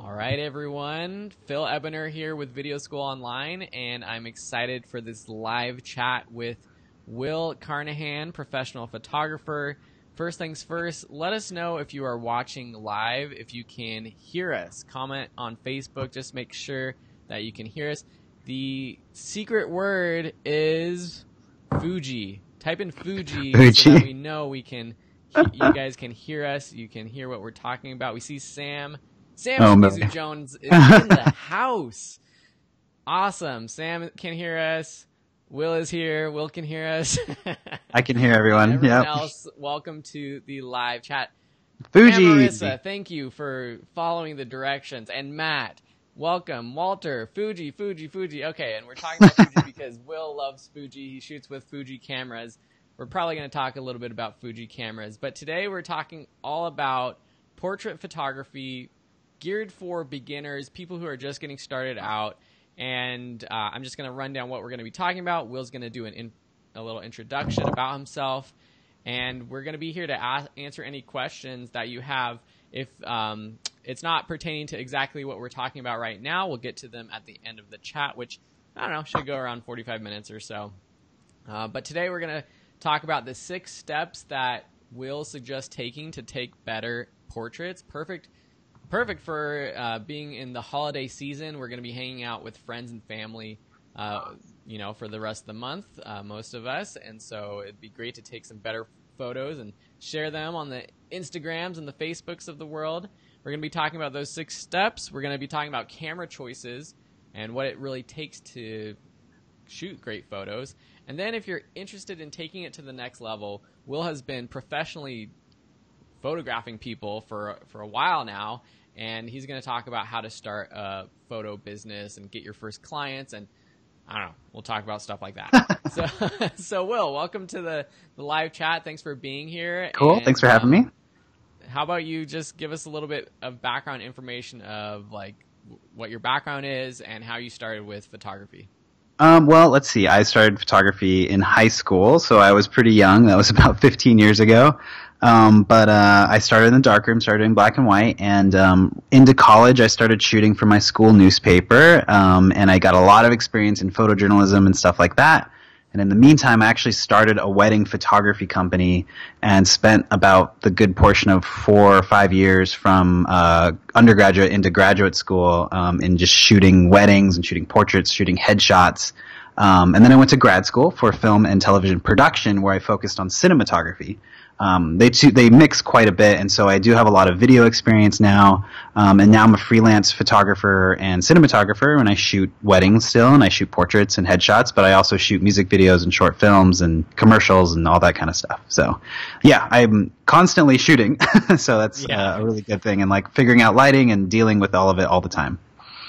All right, everyone. Phil Ebener here with Video School Online, and I'm excited for this live chat with Will Carnahan, professional photographer. First things first, let us know if you are watching live, if you can hear us. Comment on Facebook, just make sure that you can hear us. The secret word is Fuji. Type in Fuji so that we know we can. You guys can hear us. You can hear what we're talking about. We see Sam. Sam Jones is in the house. Awesome. Sam can hear us. Will is here. Will can hear us. I can hear everyone. Everyone else, welcome to the live chat. Fuji. And Marissa, thank you for following the directions. And Matt, welcome. Walter, Fuji. Okay, and we're talking about Fuji because Will loves Fuji. He shoots with Fuji cameras. We're probably going to talk a little bit about Fuji cameras. But today we're talking all about portrait photography geared for beginners, people who are just getting started out. And I'm just going to run down what we're going to be talking about. Will's going to do a little introduction about himself. And we're going to be here to answer any questions that you have. If it's not pertaining to exactly what we're talking about right now, we'll get to them at the end of the chat, which, I don't know, should go around 45 minutes or so. But today we're going to talk about the 6 steps that Will suggests taking to take better portraits. Perfect for being in the holiday season. We're going to be hanging out with friends and family, for the rest of the month, most of us. And so it'd be great to take some better photos and share them on the Instagrams and the Facebooks of the world. We're going to be talking about those 6 steps. We're going to be talking about camera choices and what it really takes to shoot great photos. And then if you're interested in taking it to the next level, Will has been professionally photographing people for a while now, and he's going to talk about how to start a photo business and get your first clients, and I don't know, we'll talk about stuff like that. So Will, welcome to the live chat. Thanks for being here. Cool. And thanks for having me. How about you just give us a little bit of background information of like what your background is and how you started with photography? Well, let's see. I started photography in high school, so I was pretty young. That was about 15 years ago. But I started in the darkroom, started in black and white, and into college I started shooting for my school newspaper, and I got a lot of experience in photojournalism and stuff like that. And in the meantime, I actually started a wedding photography company and spent about the good portion of 4 or 5 years from undergraduate into graduate school in just shooting weddings and shooting portraits, shooting headshots. And then I went to grad school for film and television production where I focused on cinematography. They mix quite a bit, and so I do have a lot of video experience now, and now I'm a freelance photographer and cinematographer, and I shoot weddings still, and I shoot portraits and headshots, but I also shoot music videos and short films and commercials and all that kind of stuff. So, yeah, I'm constantly shooting, so that's a really good thing, and like figuring out lighting and dealing with all of it all the time.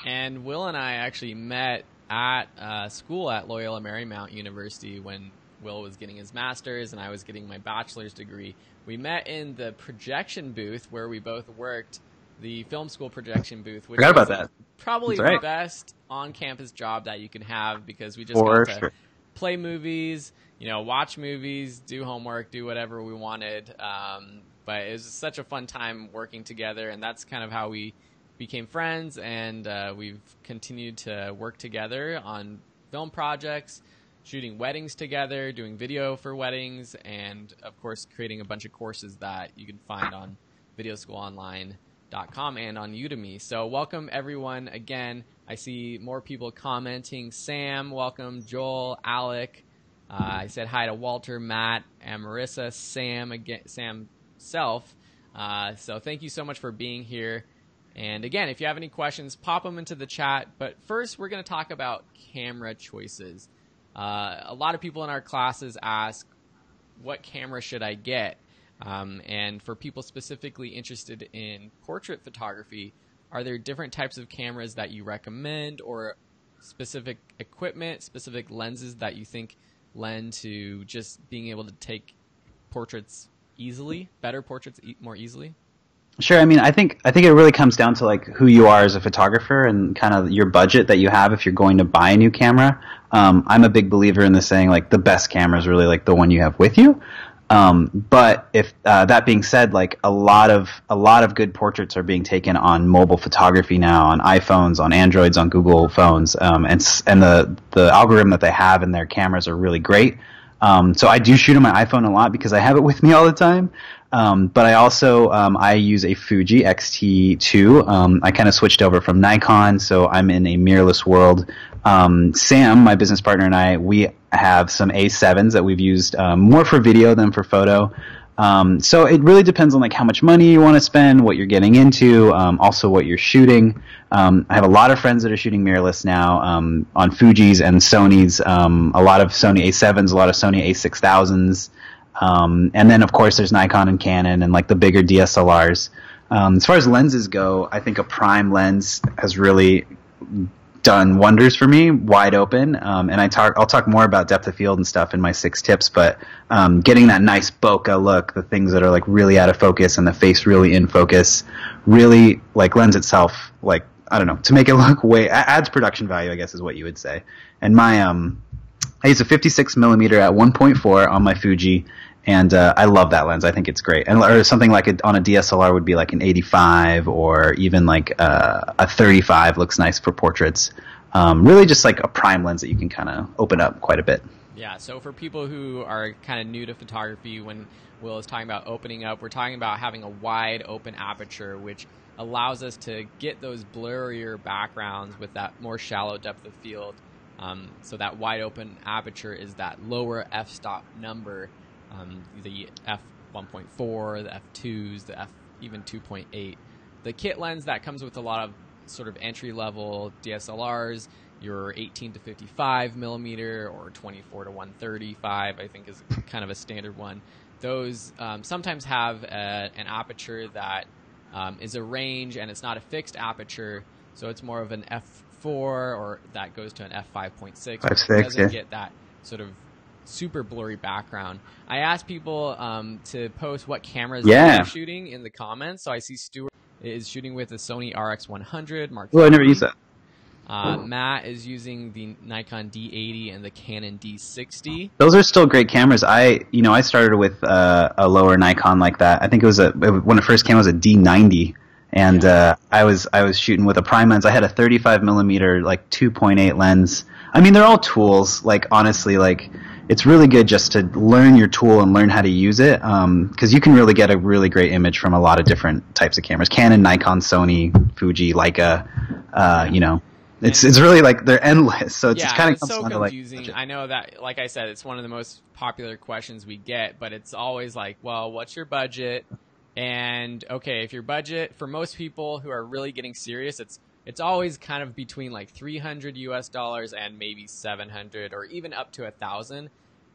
And Will and I actually met at school at Loyola Marymount University when Will was getting his master's and I was getting my bachelor's degree. We met in the projection booth where we both worked, the film school projection booth, which was probably the best on-campus job that you can have because we just got to play movies, watch movies, do homework, do whatever we wanted. But it was such a fun time working together, and that's kind of how we became friends, and we've continued to work together on film projects, shooting weddings together, doing video for weddings, and of course creating a bunch of courses that you can find on videoschoolonline.com and on Udemy. So welcome everyone again. I see more people commenting. Sam, welcome. Joel, Alec. I said hi to Walter, Matt, and Marissa, Sam again, Sam self. So thank you so much for being here. And again, if you have any questions, pop them into the chat. But first, we're going to talk about camera choices. A lot of people in our classes ask, what camera should I get? And for people specifically interested in portrait photography, are there different types of cameras that you recommend or specific equipment, specific lenses that you think lend to just being able to take portraits easily, better portraits more easily? Sure. I mean, I think it really comes down to like who you are as a photographer and kind of your budget that you have if you're going to buy a new camera. I'm a big believer in the saying like the best camera is really like the one you have with you. But if that being said, like a lot of good portraits are being taken on mobile photography now, on iPhones, on Androids, on Google phones, and the algorithm that they have in their cameras are really great. So I do shoot on my iPhone a lot because I have it with me all the time. But I also I use a Fuji X-T2. I kind of switched over from Nikon, so I'm in a mirrorless world. Sam, my business partner, and we have some A7s that we've used more for video than for photo. So it really depends on like how much money you want to spend, what you're getting into, also what you're shooting. I have a lot of friends that are shooting mirrorless now on Fujis and Sonys, a lot of Sony A7s, a lot of Sony A6000s. And then, of course, there's Nikon and Canon and like the bigger DSLRs. As far as lenses go, I think a prime lens has really done wonders for me, wide open. And I'll talk more about depth of field and stuff in my 6 tips, but getting that nice bokeh look, the things that are like really out of focus and the face really in focus, really like lends itself, like, I don't know, to make it look adds production value, I guess is what you would say. And my I use a 56 millimeter at 1.4 on my Fuji, and I love that lens. I think it's great. And or something like on a DSLR would be like an 85, or even like a 35 looks nice for portraits. Really just like a prime lens that you can kind of open up quite a bit. Yeah, so for people who are kind of new to photography, when Will is talking about opening up, we're talking about having a wide open aperture, which allows us to get those blurrier backgrounds with that more shallow depth of field. So that wide open aperture is that lower f-stop number, the f1.4, the f2s, the even 2.8. The kit lens that comes with a lot of sort of entry-level DSLRs, your 18 to 55 millimeter or 24 to 135, I think is kind of a standard one. Those sometimes have an aperture that is a range, and it's not a fixed aperture, so it's more of an f4, or that goes to an f5.6. It doesn't get that sort of super blurry background. I asked people to post what cameras they're shooting in the comments. So I see Stuart is shooting with the Sony RX100 Mark III. I never used that. Matt is using the Nikon D80 and the Canon D60. Those are still great cameras. I started with a lower Nikon like that. I think it was when it first came, it was a D90, and I was shooting with a prime lens. I had a 35 millimeter like 2.8 lens. I mean, they're all tools. Like honestly, like it's really good just to learn your tool and learn how to use it, because you can really get a really great image from a lot of different types of cameras: Canon, Nikon, Sony, Fuji, Leica. It's really like they're endless, so it's kind of so confusing. Like, I know that, like I said, it's one of the most popular questions we get, but it's always like, well, what's your budget? And okay, if your budget, for most people who are really getting serious, it's always kind of between like $300 and maybe 700, or even up to 1,000.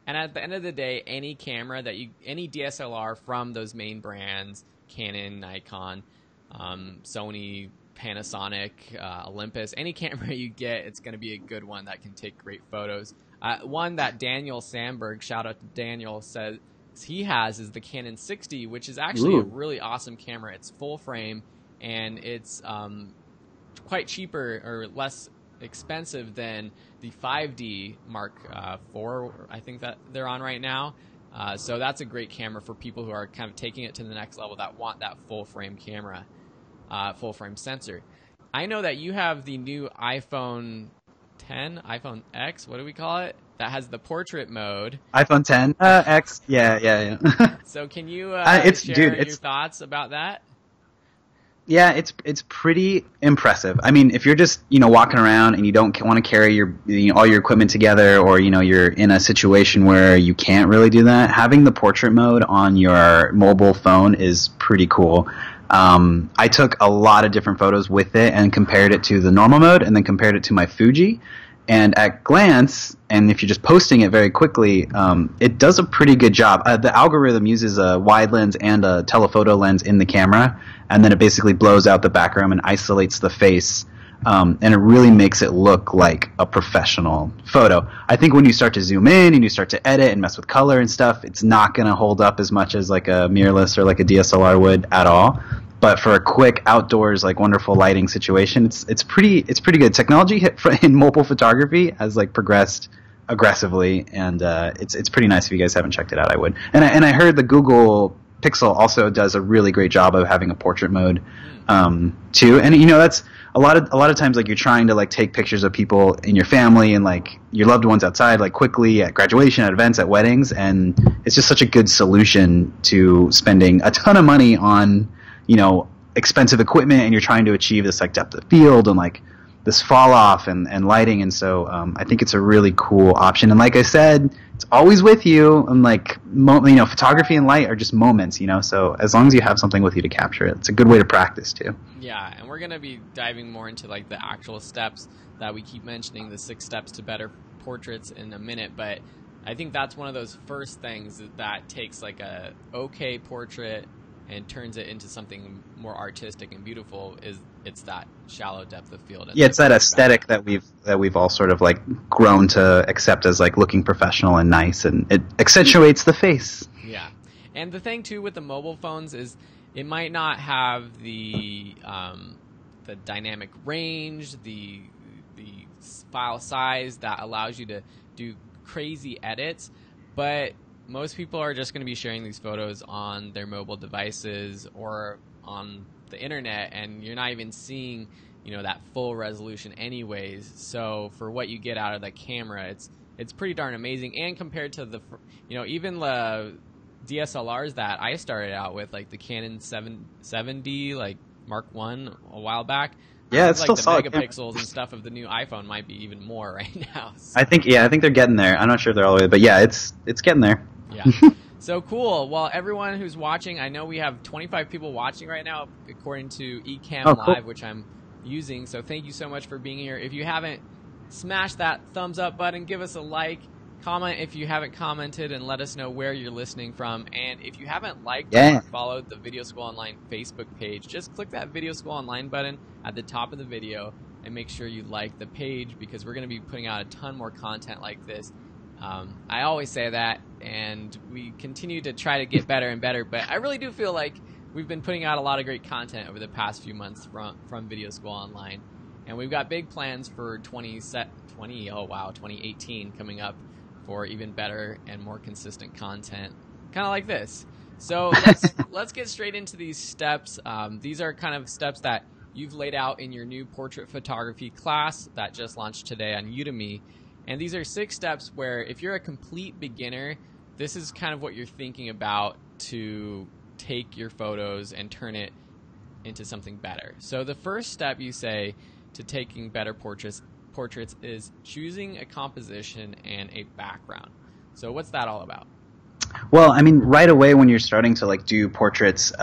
And at the end of the day, any camera any DSLR from those main brands, Canon, Nikon, Sony, Panasonic, Olympus, any camera you get, it's going to be a good one that can take great photos. One that Daniel Sandberg, shout out to Daniel, says he has is the Canon 60, which is actually a really awesome camera. It's full frame, and it's quite cheaper or less expensive than the 5D Mark IV, I think that they're on right now. So that's a great camera for people who are kind of taking it to the next level, that want that full frame camera. Full frame sensor. I know that you have the new iPhone 10, iPhone X, what do we call it? That has the portrait mode. iPhone 10 X, yeah. So can you share your thoughts about that? Yeah, it's pretty impressive. I mean, if you're just walking around and you don't want to carry your all your equipment together, or you're in a situation where you can't really do that, having the portrait mode on your mobile phone is pretty cool. I took a lot of different photos with it and compared it to the normal mode, and then compared it to my Fuji. And at glance, and if you're just posting it very quickly, it does a pretty good job. The algorithm uses a wide lens and a telephoto lens in the camera, and then it basically blows out the background and isolates the face. And it really makes it look like a professional photo. I think when you start to zoom in and you start to edit and mess with color and stuff, it's not going to hold up as much as like a mirrorless or like a DSLR would at all. But for a quick outdoors, like wonderful lighting situation, it's pretty good. Technology in mobile photography has like progressed aggressively, and it's pretty nice. If you guys haven't checked it out, I would. And I heard the Google Pixel also does a really great job of having a portrait mode too. And that's a lot of times, like, you're trying to like take pictures of people in your family and like your loved ones outside, like quickly at graduation, at events, at weddings, and it's just such a good solution to spending a ton of money on expensive equipment, and you're trying to achieve this like depth of field and like this fall off and lighting. And so I think it's a really cool option. And like I said, it's always with you, and like photography and light are just moments, so as long as you have something with you to capture it, it's a good way to practice too. Yeah, and we're going to be diving more into like the actual steps that we keep mentioning, the 6 steps to better portraits, in a minute. But I think that's one of those first things that takes like a okay portrait and turns it into something more artistic and beautiful. It's that shallow depth of field. Yeah, it's that aesthetic that we've all sort of like grown to accept as like looking professional and nice, and it accentuates the face. Yeah, and the thing too with the mobile phones is it might not have the dynamic range, the file size that allows you to do crazy edits, but most people are just going to be sharing these photos on their mobile devices or on the internet, and you're not even seeing that full resolution anyways. So for what you get out of the camera, it's pretty darn amazing. And compared to the even the DSLRs that I started out with, like the Canon 7D like Mark 1 a while back, yeah, it's like still the solid megapixels and stuff of the new iPhone might be even more right now. So. I think they're getting there. I'm not sure if they're all the way, but yeah, it's getting there. Yeah. So cool. Well, everyone who's watching, I know we have 25 people watching right now, according to Ecamm cool. Live, which I'm using. So thank you so much for being here. If you haven't, smash that thumbs up button, give us a like, comment if you haven't commented, and let us know where you're listening from. And if you haven't liked or followed the Video School Online Facebook page, just click that Video School Online button at the top of the video and make sure you like the page, because we're going to be putting out a ton more content like this. I always say that, and we continue to try to get better and better, but I really do feel like we've been putting out a lot of great content over the past few months from Video School Online, and we've got big plans for 2018 coming up for even better and more consistent content, kind of like this. So let's get straight into these steps. These are kind of steps that you've laid out in your new portrait photography class that just launched today on Udemy. And these are 6 steps where if you're a complete beginner, this is kind of what you're thinking about to take your photos and turn it into something better. So the first step you say to taking better portraits is choosing a composition and a background. So what's that all about? Well, I mean, right away when you're starting to like do portraits,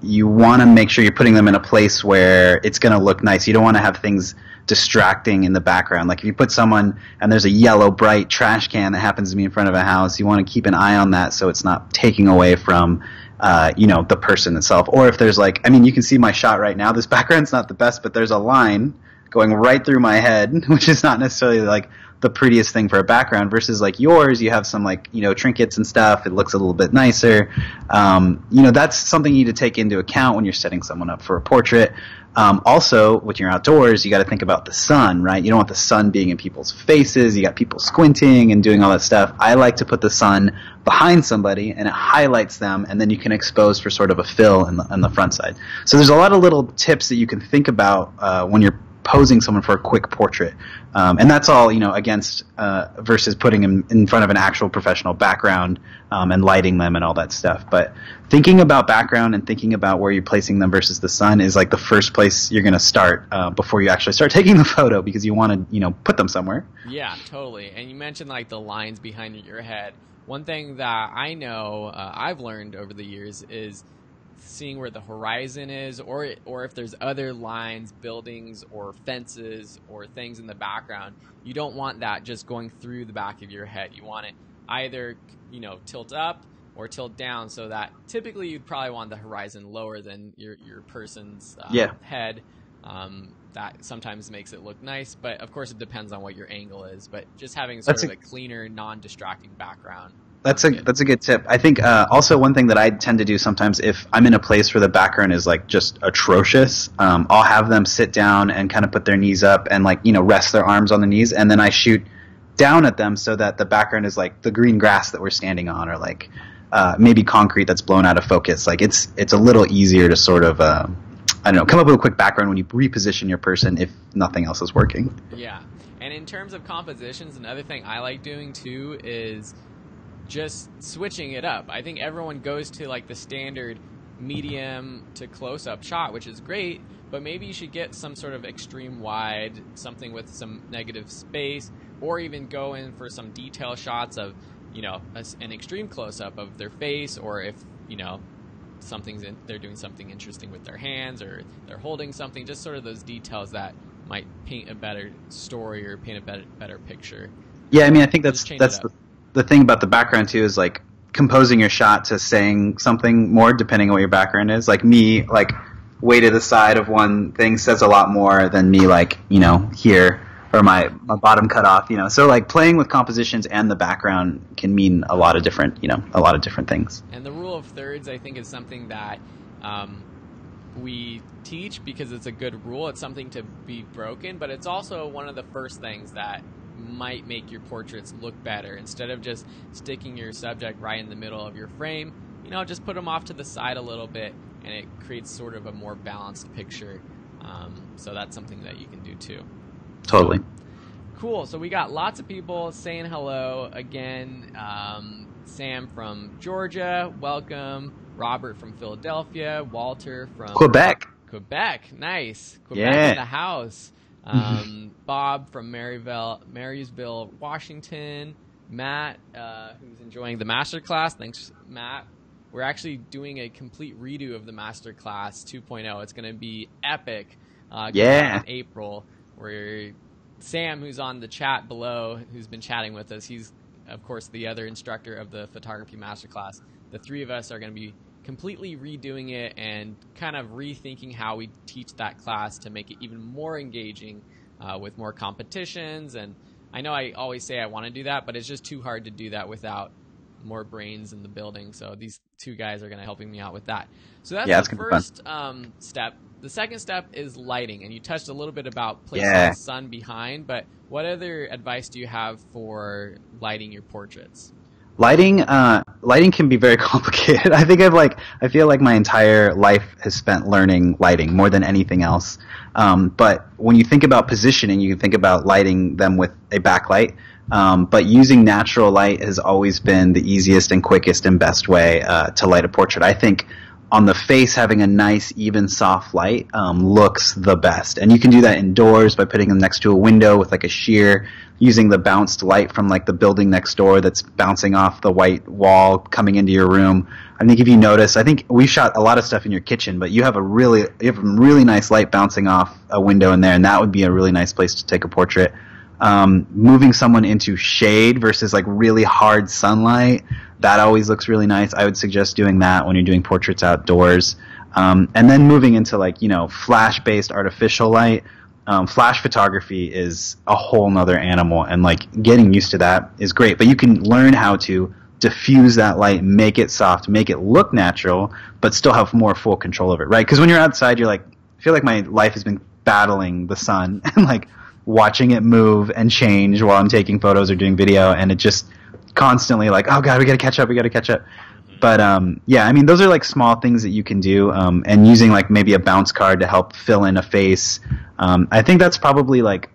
you want to make sure you're putting them in a place where it's going to look nice. You don't want to have things distracting in the background. Like if you put someone and there's a yellow bright trash can that happens to be in front of a house, you want to keep an eye on that so it's not taking away from the person itself. Or if there's like, I mean, you can see my shot right now. This background's not the best, but there's a line going right through my head, which is not necessarily like the prettiest thing for a background, versus like yours, you have some like, trinkets and stuff. It looks a little bit nicer. That's something you need to take into account when you're setting someone up for a portrait. Also, when you're outdoors, you got to think about the sun, right? You don't want the sun being in people's faces. You got people squinting and doing all that stuff. I like to put the sun behind somebody, and it highlights them, and then you can expose for sort of a fill in the front side. So there's a lot of little tips that you can think about when you're posing someone for a quick portrait, and that's all against versus putting them in front of an actual professional background and lighting them and all that stuff. But thinking about background and thinking about where you're placing them versus the sun is like the first place you're going to start before you actually start taking the photo, because you want to put them somewhere. Yeah, totally. And you mentioned like the lines behind your head. One thing that I know I've learned over the years is seeing where the horizon is, or if there's other lines, buildings or fences or things in the background. You don't want that just going through the back of your head. You want it either tilt up or tilt down, so that typically you'd probably want the horizon lower than your person's head. That sometimes makes it look nice, but of course it depends on what your angle is. But just having sort of a cleaner, non-distracting background. That's a good tip. I think also one thing that I tend to do sometimes, if I'm in a place where the background is like just atrocious, I'll have them sit down and kind of put their knees up and like rest their arms on the knees, and then I shoot down at them so that the background is like the green grass that we're standing on, or like maybe concrete that's blown out of focus. Like it's a little easier to sort of I don't know, come up with a quick background when you reposition your person if nothing else is working. Yeah. And in terms of compositions, another thing I like doing too is just switching it up. I think everyone goes to like the standard medium to close-up shot, which is great, but maybe you should get some sort of extreme wide, something with some negative space, or even go in for some detail shots of, you know, an extreme close-up of their face, or if, you know, they're doing something interesting with their hands, or they're holding something, just sort of those details that might paint a better story or paint a better picture. Yeah, I mean, I think that's the thing about the background too, is like composing your shot to saying something more depending on what your background is. Like me, like way to the side of one thing says a lot more than me, like, you know, here, or my bottom cut off, you know. So like playing with compositions and the background can mean a lot of different things. And the rule of thirds, I think, is something that we teach because it's a good rule. It's something to be broken, but it's also one of the first things that might make your portraits look better. Instead of just sticking your subject right in the middle of your frame, you know, just put them off to the side a little bit, and it creates sort of a more balanced picture. So that's something that you can do too. Totally. Cool. So we got lots of people saying hello again. Sam from Georgia, welcome. Robert from Philadelphia. Walter from Quebec. Nice. Quebec yeah. In the house. Bob from Marysville, Washington. Matt, who's enjoying the masterclass. Thanks, Matt. We're actually doing a complete redo of the masterclass 2.0. It's going to be epic. In April. Where Sam, who's on the chat below, who's been chatting with us, he's, of course, the other instructor of the photography masterclass. The three of us are going to be completely redoing it and kind of rethinking how we teach that class to make it even more engaging with more competitions. And I know I always say I want to do that, but it's just too hard to do that without more brains in the building. So these two guys are going to helping me out with that. So that's the first step. The second step is lighting, and you touched a little bit about placing the sun behind, but what other advice do you have for lighting your portraits? Lighting can be very complicated. I feel like my entire life has spent learning lighting more than anything else. But when you think about positioning, you can think about lighting them with a backlight. But using natural light has always been the easiest and quickest and best way to light a portrait. I think on the face, having a nice, even, soft light looks the best. And you can do that indoors by putting them next to a window with like a sheer, using the bounced light from like the building next door that's bouncing off the white wall coming into your room. I think if you notice, I think we shot a lot of stuff in your kitchen, but you have a really nice light bouncing off a window in there, and that would be a really nice place to take a portrait. Moving someone into shade versus like really hard sunlight, that always looks really nice. I would suggest doing that when you're doing portraits outdoors. And then moving into like, you know, flash-based artificial light. Flash photography is a whole nother animal, and like getting used to that is great. But you can learn how to diffuse that light, make it soft, make it look natural, but still have more full control of it, right? Because when you're outside, you're like, I feel like my life has been battling the sun and like watching it move and change while I'm taking photos or doing video, and it just constantly like, oh god, we gotta catch up. But yeah, I mean, those are like small things that you can do, and using like maybe a bounce card to help fill in a face. I think that's probably like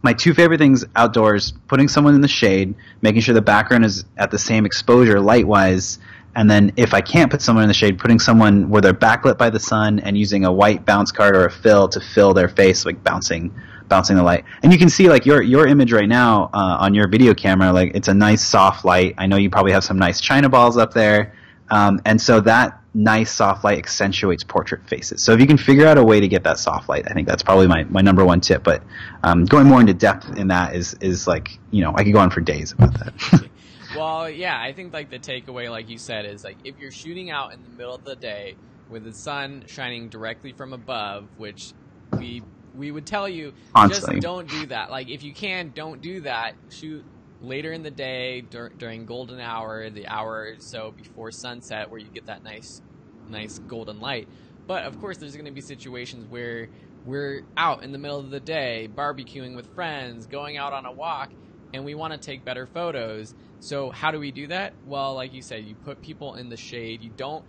my two favorite things outdoors: putting someone in the shade, making sure the background is at the same exposure light-wise, and then if I can't put someone in the shade, putting someone where they're backlit by the sun and using a white bounce card or a fill to fill their face, like bouncing the light. And you can see like your image right now on your video camera, like it's a nice soft light. I know you probably have some nice china balls up there, and so that nice soft light accentuates portrait faces. So if you can figure out a way to get that soft light, I think that's probably my number one tip. But going more into depth in that is like, you know, I could go on for days about that. Well, yeah, I think like the takeaway, like you said, is like if you're shooting out in the middle of the day with the sun shining directly from above, which we would tell you, Honestly, just don't do that. Like if you can, don't do that. Shoot later in the day during golden hour, the hour or so before sunset, where you get that nice golden light. But of course, there's going to be situations where we're out in the middle of the day, barbecuing with friends, going out on a walk, and we want to take better photos. So how do we do that? Well, like you said, you put people in the shade. You don't.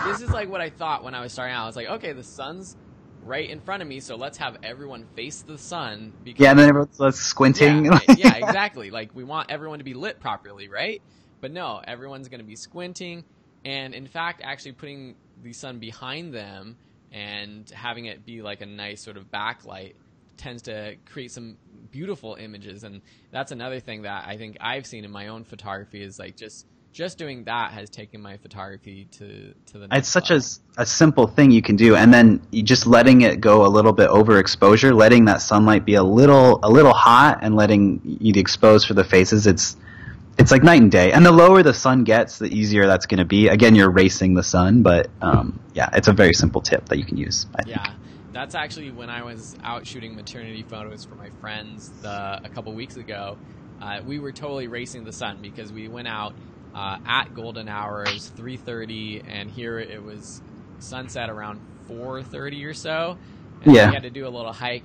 This is like what I thought when I was starting out. I was like, okay, the sun's right in front of me, so let's have everyone face the sun. Because, yeah, and then everyone's squinting. Yeah, exactly. Like, we want everyone to be lit properly, right? But no, everyone's going to be squinting. And in fact, actually putting the sun behind them and having it be like a nice sort of backlight tends to create some beautiful images. And that's another thing that I think I've seen in my own photography is like just doing that has taken my photography to the next It's such level. a simple thing you can do, and then you just letting it go a little bit overexposure, letting that sunlight be a little hot, and letting you expose for the faces. It's like night and day. And the lower the sun gets, the easier that's going to be. Again, you're racing the sun, but yeah, it's a very simple tip that you can use, I think. Yeah, that's actually when I was out shooting maternity photos for my friends a couple weeks ago. We were totally racing the sun because we went out at golden hours, 3:30, and here it was sunset around 4:30 or so. And Yeah. we had to do a little hike.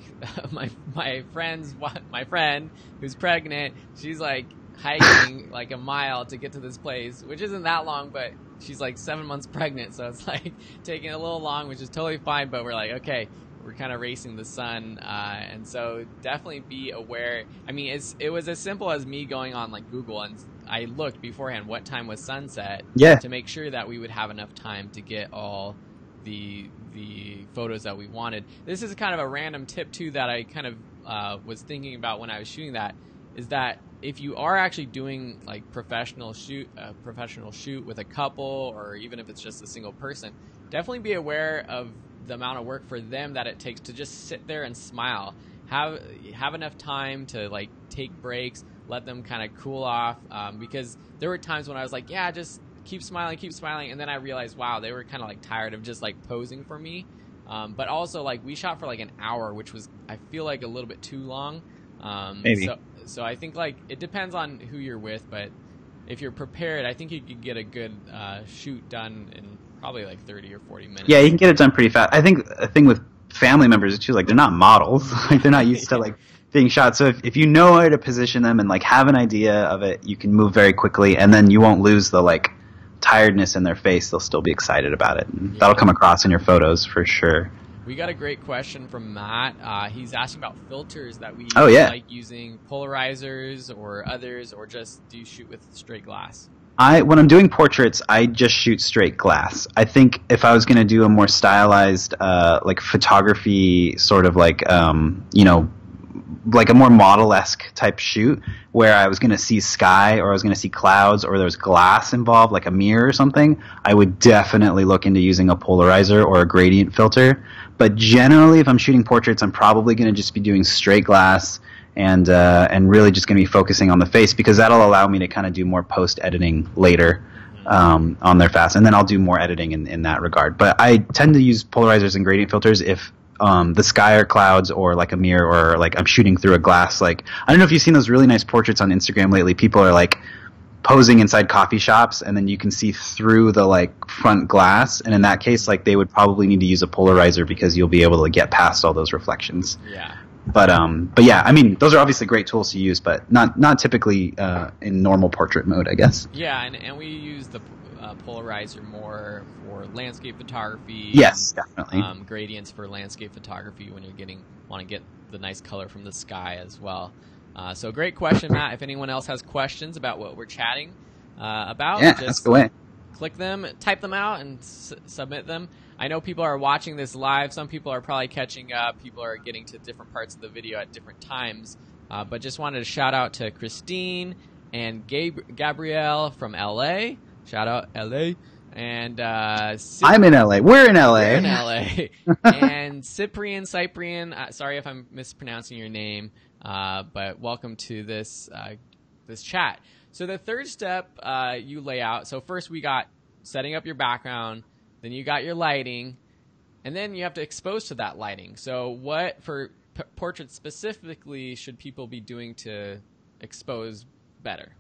my friend who's pregnant, she's like hiking like a mile to get to this place, which isn't that long, but she's like 7 months pregnant, so it's like taking a little long, which is totally fine. But we're like, okay, we're kind of racing the sun, and so definitely be aware. I mean, it was as simple as me going on like Google, and I looked beforehand what time was sunset, Yeah. to make sure that we would have enough time to get all the photos that we wanted. This is kind of a random tip too that I kind of was thinking about when I was shooting that, is that if you are actually doing like professional shoot with a couple, or even if it's just a single person, definitely be aware of the amount of work for them that it takes to just sit there and smile. Have enough time to like take breaks, let them kind of cool off, because there were times when I was like, yeah, just keep smiling, and then I realized, wow, they were kind of like tired of just like posing for me. But also, like, we shot for like an hour, which was, I feel like, a little bit too long. Maybe. So I think like it depends on who you're with, but if you're prepared, I think you could get a good shoot done in probably like 30 or 40 minutes. Yeah, you can get it done pretty fast. I think a thing with family members too, like they're not models, like they're not used to like being shot. So if you know where to position them and like have an idea of it, you can move very quickly, and then you won't lose the like tiredness in their face. They'll still be excited about it. And that'll come across in your photos for sure. We got a great question from Matt. He's asking about filters that we like using, polarizers or others, or just do you shoot with straight glass? When I'm doing portraits, I just shoot straight glass. I think if I was going to do a more stylized, like photography, sort of like, like a more model-esque type shoot, where I was going to see sky, or I was going to see clouds, or there was glass involved, like a mirror or something, I would definitely look into using a polarizer or a gradient filter. But generally, if I'm shooting portraits, I'm probably going to just be doing straight glass, and really just going to be focusing on the face, because that'll allow me to kind of do more post-editing later on their fast, and then I'll do more editing in that regard. But I tend to use polarizers and gradient filters if the sky or clouds, or like a mirror, or like I'm shooting through a glass. Like, I don't know if you've seen those really nice portraits on Instagram lately. People are like posing inside coffee shops, and then you can see through the like front glass, and in that case, like, they would probably need to use a polarizer, because you'll be able to get past all those reflections. Yeah. But yeah, I mean, those are obviously great tools to use, but not typically in normal portrait mode, I guess. Yeah, and we use the polarizer more for landscape photography. Yes, definitely. Gradients for landscape photography when you want to get the nice color from the sky as well. So great question, Matt. If anyone else has questions about what we're chatting about, just ask away. Click them, type them out, and submit them. I know people are watching this live. Some people are probably catching up. People are getting to different parts of the video at different times. But just wanted to shout out to Christine and Gabrielle from LA. Shout out LA. And I'm in LA. We're in LA. We're in LA. And Cyprian, sorry if I'm mispronouncing your name, but welcome to this chat. So the third step you lay out. So first we got setting up your background, then you got your lighting, and then you have to expose to that lighting. So what, for portraits specifically, should people be doing to expose better?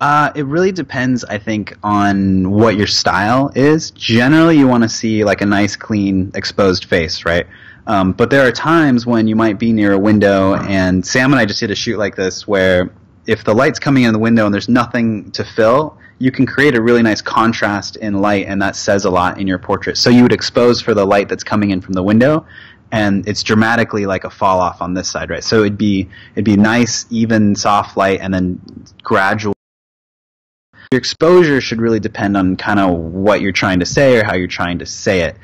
It really depends, I think, on what your style is. Generally, you want to see like a nice, clean, exposed face, right? But there are times when you might be near a window, and Sam and I just did a shoot like this where if the light's coming in the window and there's nothing to fill, you can create a really nice contrast in light, and that says a lot in your portrait. So you would expose for the light that's coming in from the window, and it's dramatically like a fall off on this side, right? So it'd be nice, even, soft light, and then gradual. Your exposure should really depend on kind of what you're trying to say or how you're trying to say it.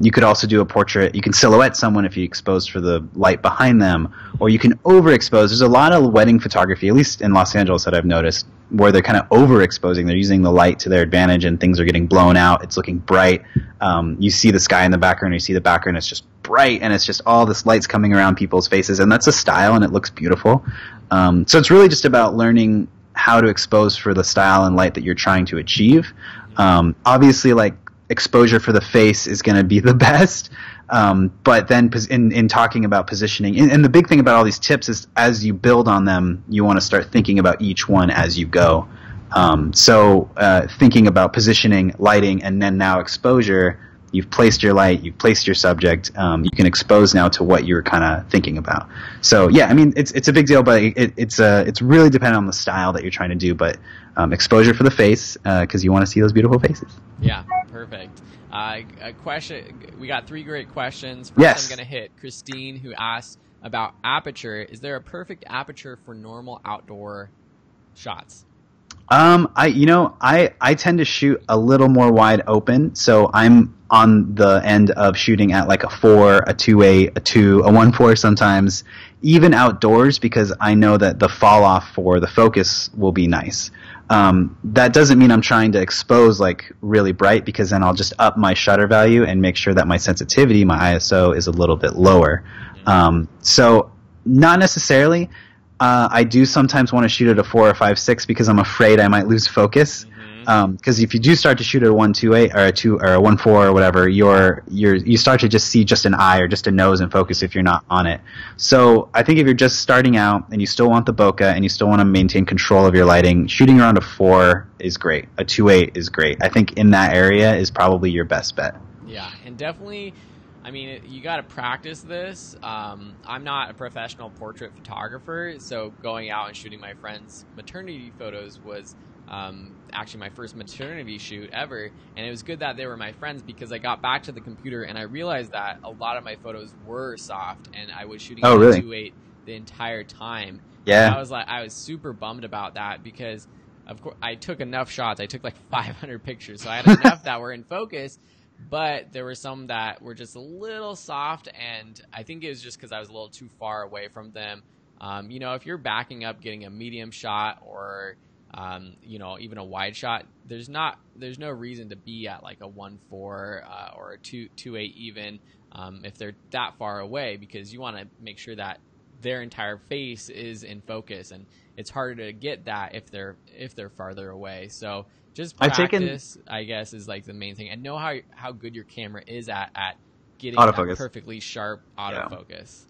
You could also do a portrait. You can silhouette someone if you expose for the light behind them, or you can overexpose. There's a lot of wedding photography, at least in Los Angeles, that I've noticed, where they're kind of overexposing. They're using the light to their advantage, and things are getting blown out. It's looking bright. You see the sky in the background, or you see the background, it's just bright, and it's just all this light's coming around people's faces, and that's a style, and it looks beautiful. So it's really just about learning how to expose for the style and light that you're trying to achieve. Obviously, like, exposure for the face is going to be the best, but then in talking about positioning, and the big thing about all these tips is as you build on them, you want to start thinking about each one as you go. So thinking about positioning, lighting, and then now exposure. You've placed your light, you've placed your subject, you can expose now to what you're kind of thinking about. So yeah, I mean, it's a big deal, but it's really dependent on the style that you're trying to do, but exposure for the face, because you want to see those beautiful faces. Yeah, perfect. A question, we got 3 great questions. First, yes. I'm going to hit Christine, who asked about aperture. Is there a perfect aperture for normal outdoor shots? I tend to shoot a little more wide open, so I'm on the end of shooting at like a 4, a 2.8, a 2, a 1.4 sometimes, even outdoors, because I know that the fall off for the focus will be nice. That doesn't mean I'm trying to expose like really bright, because then I'll just up my shutter value and make sure that my sensitivity, my ISO, is a little bit lower. So not necessarily. I do sometimes want to shoot at a 4 or 5.6 because I'm afraid I might lose focus. Because if you do start to shoot at a 1.28 or a 2 or a 1.4 or whatever, you start to just see just an eye or just a nose in focus if you're not on it. So I think if you're just starting out and you still want the bokeh and you still want to maintain control of your lighting, shooting around a 4 is great. A 2.8 is great. I think in that area is probably your best bet. Yeah, and definitely, I mean, you got to practice this. I'm not a professional portrait photographer, so going out and shooting my friend's maternity photos was actually my first maternity shoot ever, and it was good that they were my friends, because I got back to the computer and I realized that a lot of my photos were soft, and I was shooting at really? 2.8 the entire time. Yeah, and I was super bummed about that, because of course I took enough shots. I took like 500 pictures, so I had enough that were in focus. But there were some that were just a little soft, and I think it was just because I was a little too far away from them. If you're backing up, getting a medium shot, or even a wide shot, there's no reason to be at like a 1.4 or a 2.8 even if they're that far away, because you want to make sure that their entire face is in focus, and it's harder to get that if they're farther away. So just practice, I guess, is like the main thing, and know how good your camera is at getting that perfectly sharp autofocus.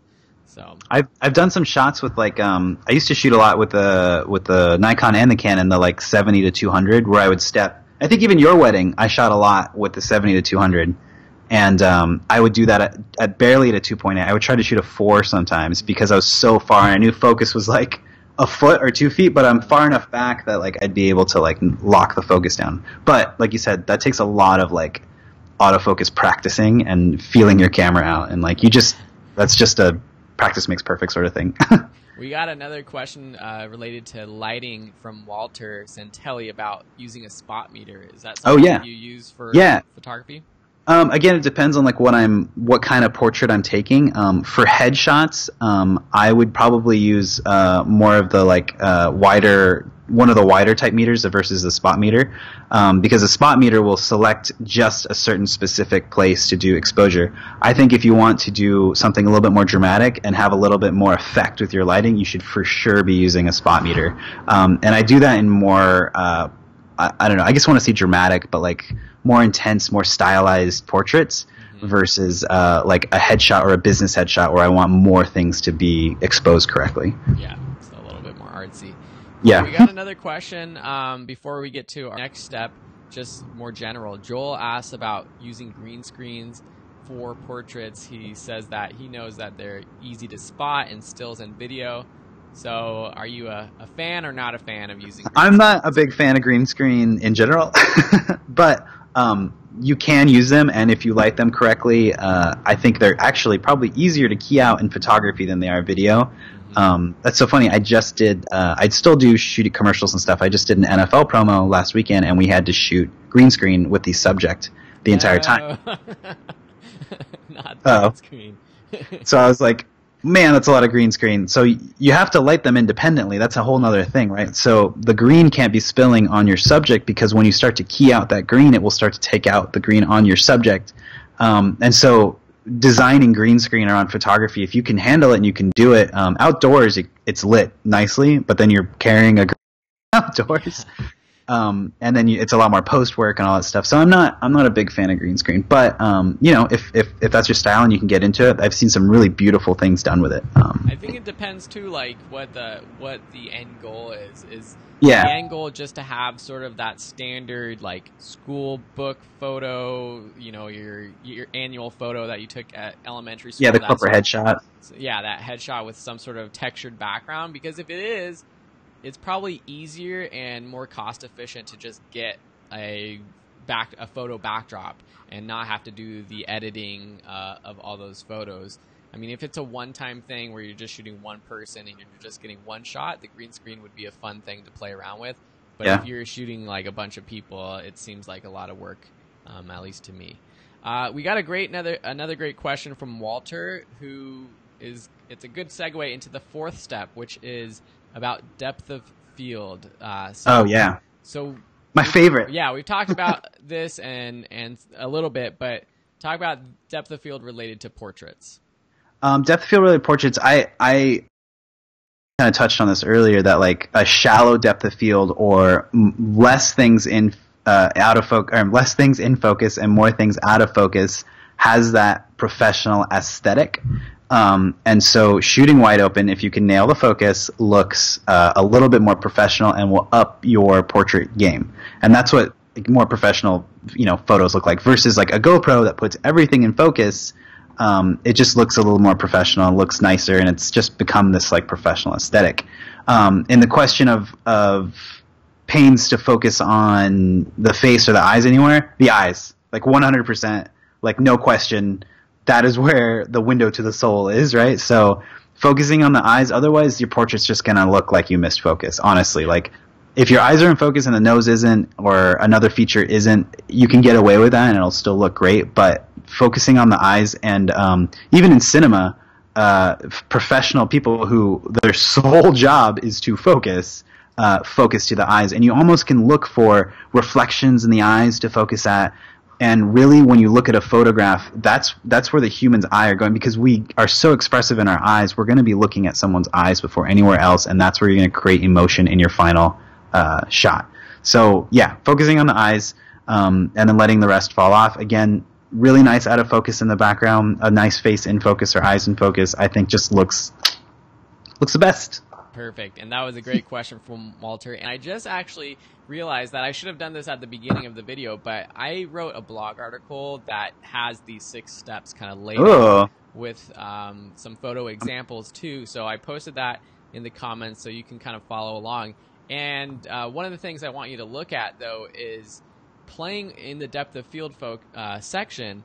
So I've done some shots with like I used to shoot a lot with the Nikon and the Canon, the like 70 to 200, where I would step. I think even your wedding, I shot a lot with the 70 to 200, and I would do that at barely at a 2.8. I would try to shoot a 4 sometimes because I was so far, and I knew focus was like a foot or 2 feet, but I'm far enough back that like I'd be able to like lock the focus down. But like you said, that takes a lot of like autofocus practicing and feeling your camera out, and like that's just a practice makes perfect sort of thing. We got another question related to lighting from Walter Santelli about using a spot meter. Is that something that you use for photography? Again, it depends on like what kind of portrait I'm taking. For headshots, I would probably use more of the like one of the wider type meters versus the spot meter, because a spot meter will select just a certain specific place to do exposure. I think if you want to do something a little bit more dramatic and have a little bit more effect with your lighting, you should for sure be using a spot meter. And I do that in more, I don't know, I just want to see dramatic, but like more intense, more stylized portraits versus like a headshot or a business headshot where I want more things to be exposed correctly. Yeah, it's a little bit more artsy. Yeah. We got another question before we get to our next step, just more general. Joel asks about using green screens for portraits. He says that he knows that they're easy to spot in stills and video. So are you a fan or not a fan of using green I'm screen? not a big fan of green screen in general, but you can use them, and if you light them correctly, I think they're actually probably easier to key out in photography than they are video. That's so funny. I just did. I'd still do shoot commercials and stuff. I just did an NFL promo last weekend, and we had to shoot green screen with the subject the entire time. Not green screen. So I was like, man, that's a lot of green screen. So you have to light them independently. That's a whole nother thing, right? So the green can't be spilling on your subject, because when you start to key out that green, it will start to take out the green on your subject. And so designing green screen around photography, if you can handle it and you can do it outdoors, it's lit nicely, but then you're carrying a green outdoors. And then it's a lot more post work and all that stuff. So I'm not a big fan of green screen, but if that's your style and you can get into it, I've seen some really beautiful things done with it. I think it depends too, like what the end goal is. The end goal just to have sort of that standard like school book photo, your annual photo that you took at elementary school. Yeah, the corporate headshot. Yeah, that headshot with some sort of textured background. Because if it is, it's probably easier and more cost efficient to just get a photo backdrop and not have to do the editing of all those photos. I mean, if it's a one-time thing where you're just shooting one person and you're just getting one shot, the green screen would be a fun thing to play around with. But if you're shooting like a bunch of people, it seems like a lot of work, at least to me. We got another great question from Walter, it's a good segue into the fourth step, which is about depth of field. So my favorite. Yeah, we've talked about this and a little bit, but talk about depth of field related to portraits. Depth of field related portraits. I kind of touched on this earlier, that like a shallow depth of field or less things in out of focus, or less things in focus and more things out of focus, has that professional aesthetic. And so shooting wide open, if you can nail the focus, looks a little bit more professional and will up your portrait game. And that's what more professional, photos look like, versus like a GoPro that puts everything in focus. It just looks a little more professional and looks nicer, and it's just become this like professional aesthetic. In the question of pains to focus on the face or the eyes anywhere, the eyes, like 100%, like no question. That is where the window to the soul is, right? So focusing on the eyes, otherwise your portrait's just going to look like you missed focus, honestly. Like if your eyes are in focus and the nose isn't, or another feature isn't, you can get away with that and it'll still look great. But focusing on the eyes, and even in cinema, professional people who their sole job is to focus to the eyes. And you almost can look for reflections in the eyes to focus at. And really, when you look at a photograph, that's where the human's eye are going, because we are so expressive in our eyes. We're going to be looking at someone's eyes before anywhere else, and that's where you're going to create emotion in your final shot. So, yeah, focusing on the eyes, and then letting the rest fall off. Again, really nice out of focus in the background, a nice face in focus or eyes in focus, I think just looks the best. Perfect. And that was a great question from Walter. And I just actually realized that I should have done this at the beginning of the video, but I wrote a blog article that has these 6 steps kind of laid out with some photo examples too. So I posted that in the comments so you can kind of follow along. And one of the things I want you to look at, though, is playing in the depth of field section.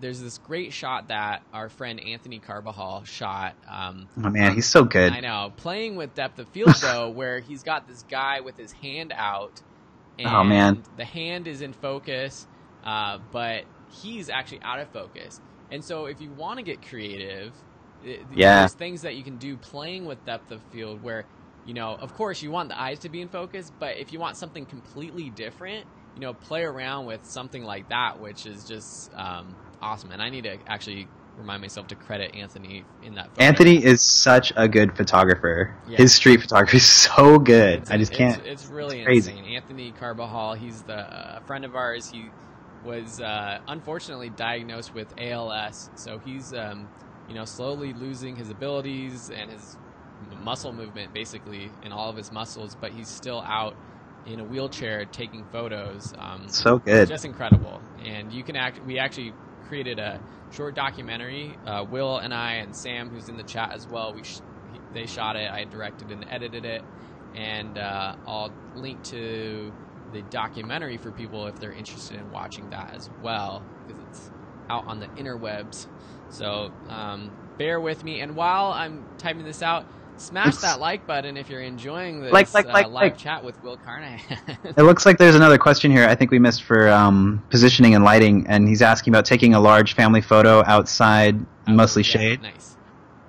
There's this great shot that our friend Anthony Carvajal shot. Oh man, he's so good. I know. Playing with depth of field, though, where he's got this guy with his hand out, and the hand is in focus, but he's actually out of focus. And so if you want to get creative, there's things that you can do playing with depth of field where, of course you want the eyes to be in focus, but if you want something completely different, play around with something like that, which is just awesome. And I need to actually remind myself to credit Anthony in that photo. Anthony is such a good photographer. Yeah. His street photography is so good. It's really insane. Anthony Carvajal, he's a friend of ours. He was unfortunately diagnosed with ALS, so he's slowly losing his abilities and his muscle movement, basically, in all of his muscles, but he's still out in a wheelchair taking photos. So good. Just incredible. And we actually created a short documentary. Will and I and Sam, who's in the chat as well, they shot it. I directed and edited it, and I'll link to the documentary for people if they're interested in watching that as well, because it's out on the interwebs. So bear with me, and while I'm typing this out, smash that like button if you're enjoying this live chat with Will Carnahan. It looks like there's another question here I think we missed for positioning and lighting, and he's asking about taking a large family photo outside, mostly shade. Nice.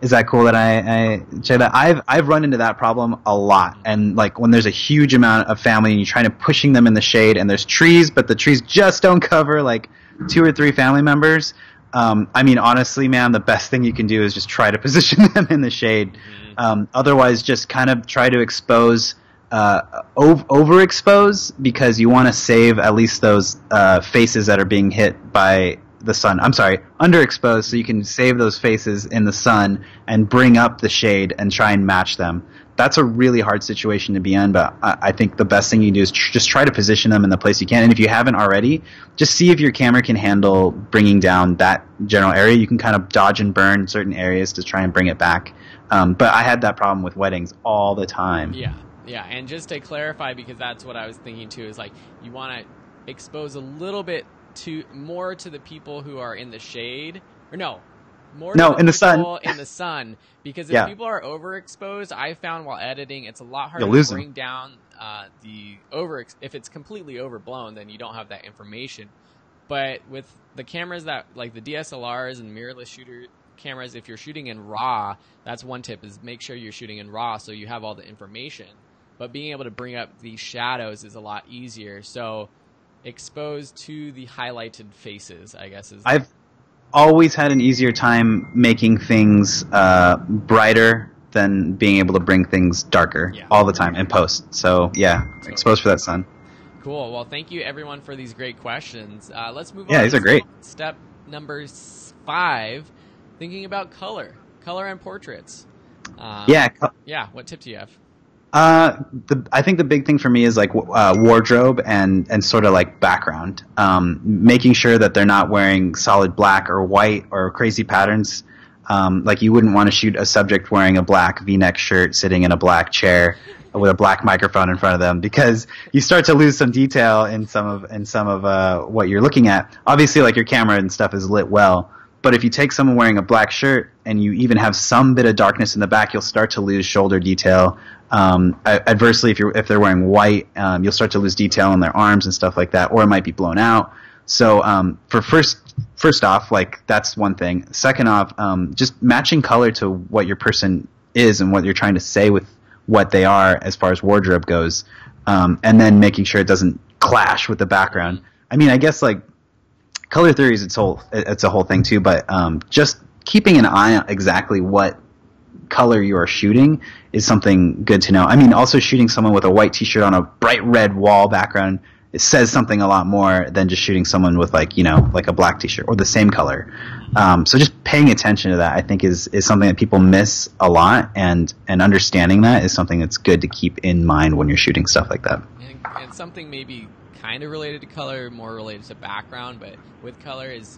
Is that cool that I say that? I've run into that problem a lot, and like when there's a huge amount of family and you're trying to pushing them in the shade, and there's trees, but the trees just don't cover like 2 or 3 family members. I mean, honestly, man, the best thing you can do is just try to position them in the shade. Otherwise, just kind of try to expose, overexpose, because you want to save at least those faces that are being hit by the sun. I'm sorry, underexposed, so you can save those faces in the sun and bring up the shade and try and match them. That's a really hard situation to be in, but I think the best thing you do is just try to position them in the place you can. And if you haven't already, just see if your camera can handle bringing down that general area. You can kind of dodge and burn certain areas to try and bring it back. But I had that problem with weddings all the time. Yeah, and just to clarify, because that's what I was thinking too, is like you want to expose a little bit more to the people who are in the shade, or in the sun, because if people are overexposed, I found while editing it's a lot harder to bring down if it's completely overblown, then you don't have that information. But with the cameras that like the DSLRs and mirrorless shooter cameras, if you're shooting in RAW, that's one tip, is make sure you're shooting in RAW so you have all the information. But being able to bring up these shadows is a lot easier. So exposed to the highlighted faces, I guess. I've always had an easier time making things brighter than being able to bring things darker all the time in post. So exposed for that sun. Cool. Well, thank you everyone for these great questions. Let's move on. Yeah, these are great. Step number 5, thinking about color and portraits. What tip do you have? I think the big thing for me is like wardrobe and sort of like background. Making sure that they're not wearing solid black or white or crazy patterns. Like you wouldn't want to shoot a subject wearing a black V-neck shirt sitting in a black chair with a black microphone in front of them, because you start to lose some detail in some of what you're looking at. Obviously, like your camera and stuff is lit well, but if you take someone wearing a black shirt and you even have some bit of darkness in the back, you'll start to lose shoulder detail. Adversely, if they're wearing white, you'll start to lose detail on their arms and stuff like that, or it might be blown out. So for first off, like that's one thing. Second off, just matching color to what your person is and what you're trying to say with what they are as far as wardrobe goes, and then making sure it doesn't clash with the background. I mean, I guess like color theory is it's a whole thing too, but just keeping an eye on exactly what color you are shooting is something good to know. I mean, also shooting someone with a white t-shirt on a bright red wall background, it says something a lot more than just shooting someone with like a black t-shirt or the same color. So just paying attention to that, I think, is something that people miss a lot, and understanding that is something that's good to keep in mind when you're shooting stuff like that. And something maybe kind of related to color, more related to background, but with color is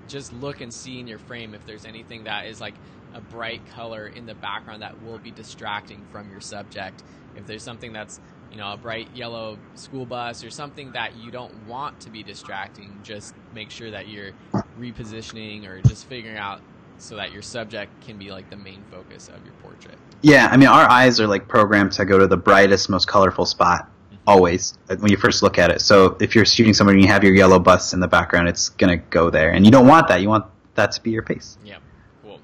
just look and see in your frame if there's anything that is like a bright color in the background that will be distracting from your subject. If there's something that's a bright yellow school bus or something that you don't want to be distracting, just make sure that you're repositioning or just figuring out so that your subject can be like the main focus of your portrait. Yeah, I mean, our eyes are like programmed to go to the brightest, most colorful spot always when you first look at it. So if you're shooting somebody and you have your yellow bus in the background, it's going to go there. And you don't want that. You want that to be your face. Yeah, cool.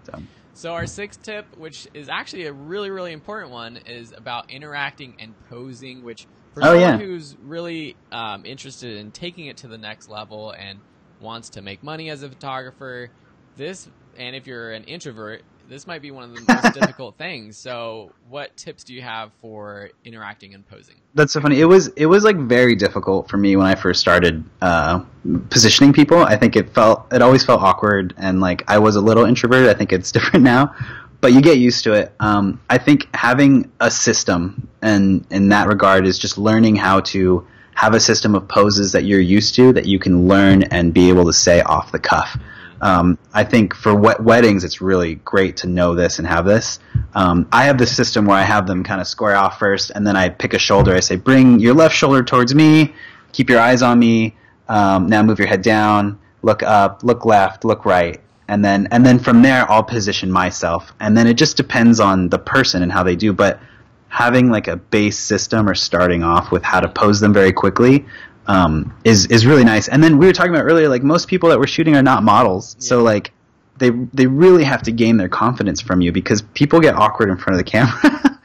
So our 6th tip, which is actually a really, really important one, is about interacting and posing, which for someone who's really interested in taking it to the next level and wants to make money as a photographer, and if you're an introvert, this might be one of the most difficult things. So what tips do you have for interacting and posing? That's so funny. It was like very difficult for me when I first started positioning people. I think it always felt awkward, and like I was a little introverted. I think it's different now, but you get used to it. I think having a system and in that regard is just learning how to have a system of poses that you're used to, that you can learn and be able to say off the cuff. I think for weddings, it's really great to know this and have this. I have this system where I have them kind of square off first, and then I pick a shoulder. I say, bring your left shoulder towards me, keep your eyes on me. Now move your head down, look up, look left, look right. And then from there, I'll position myself. And then it just depends on the person and how they do. But having like a base system or starting off with how to pose them very quickly is really nice. And then we were talking about earlier, like most people that we're shooting are not models. Yeah. So like they really have to gain their confidence from you because people get awkward in front of the camera.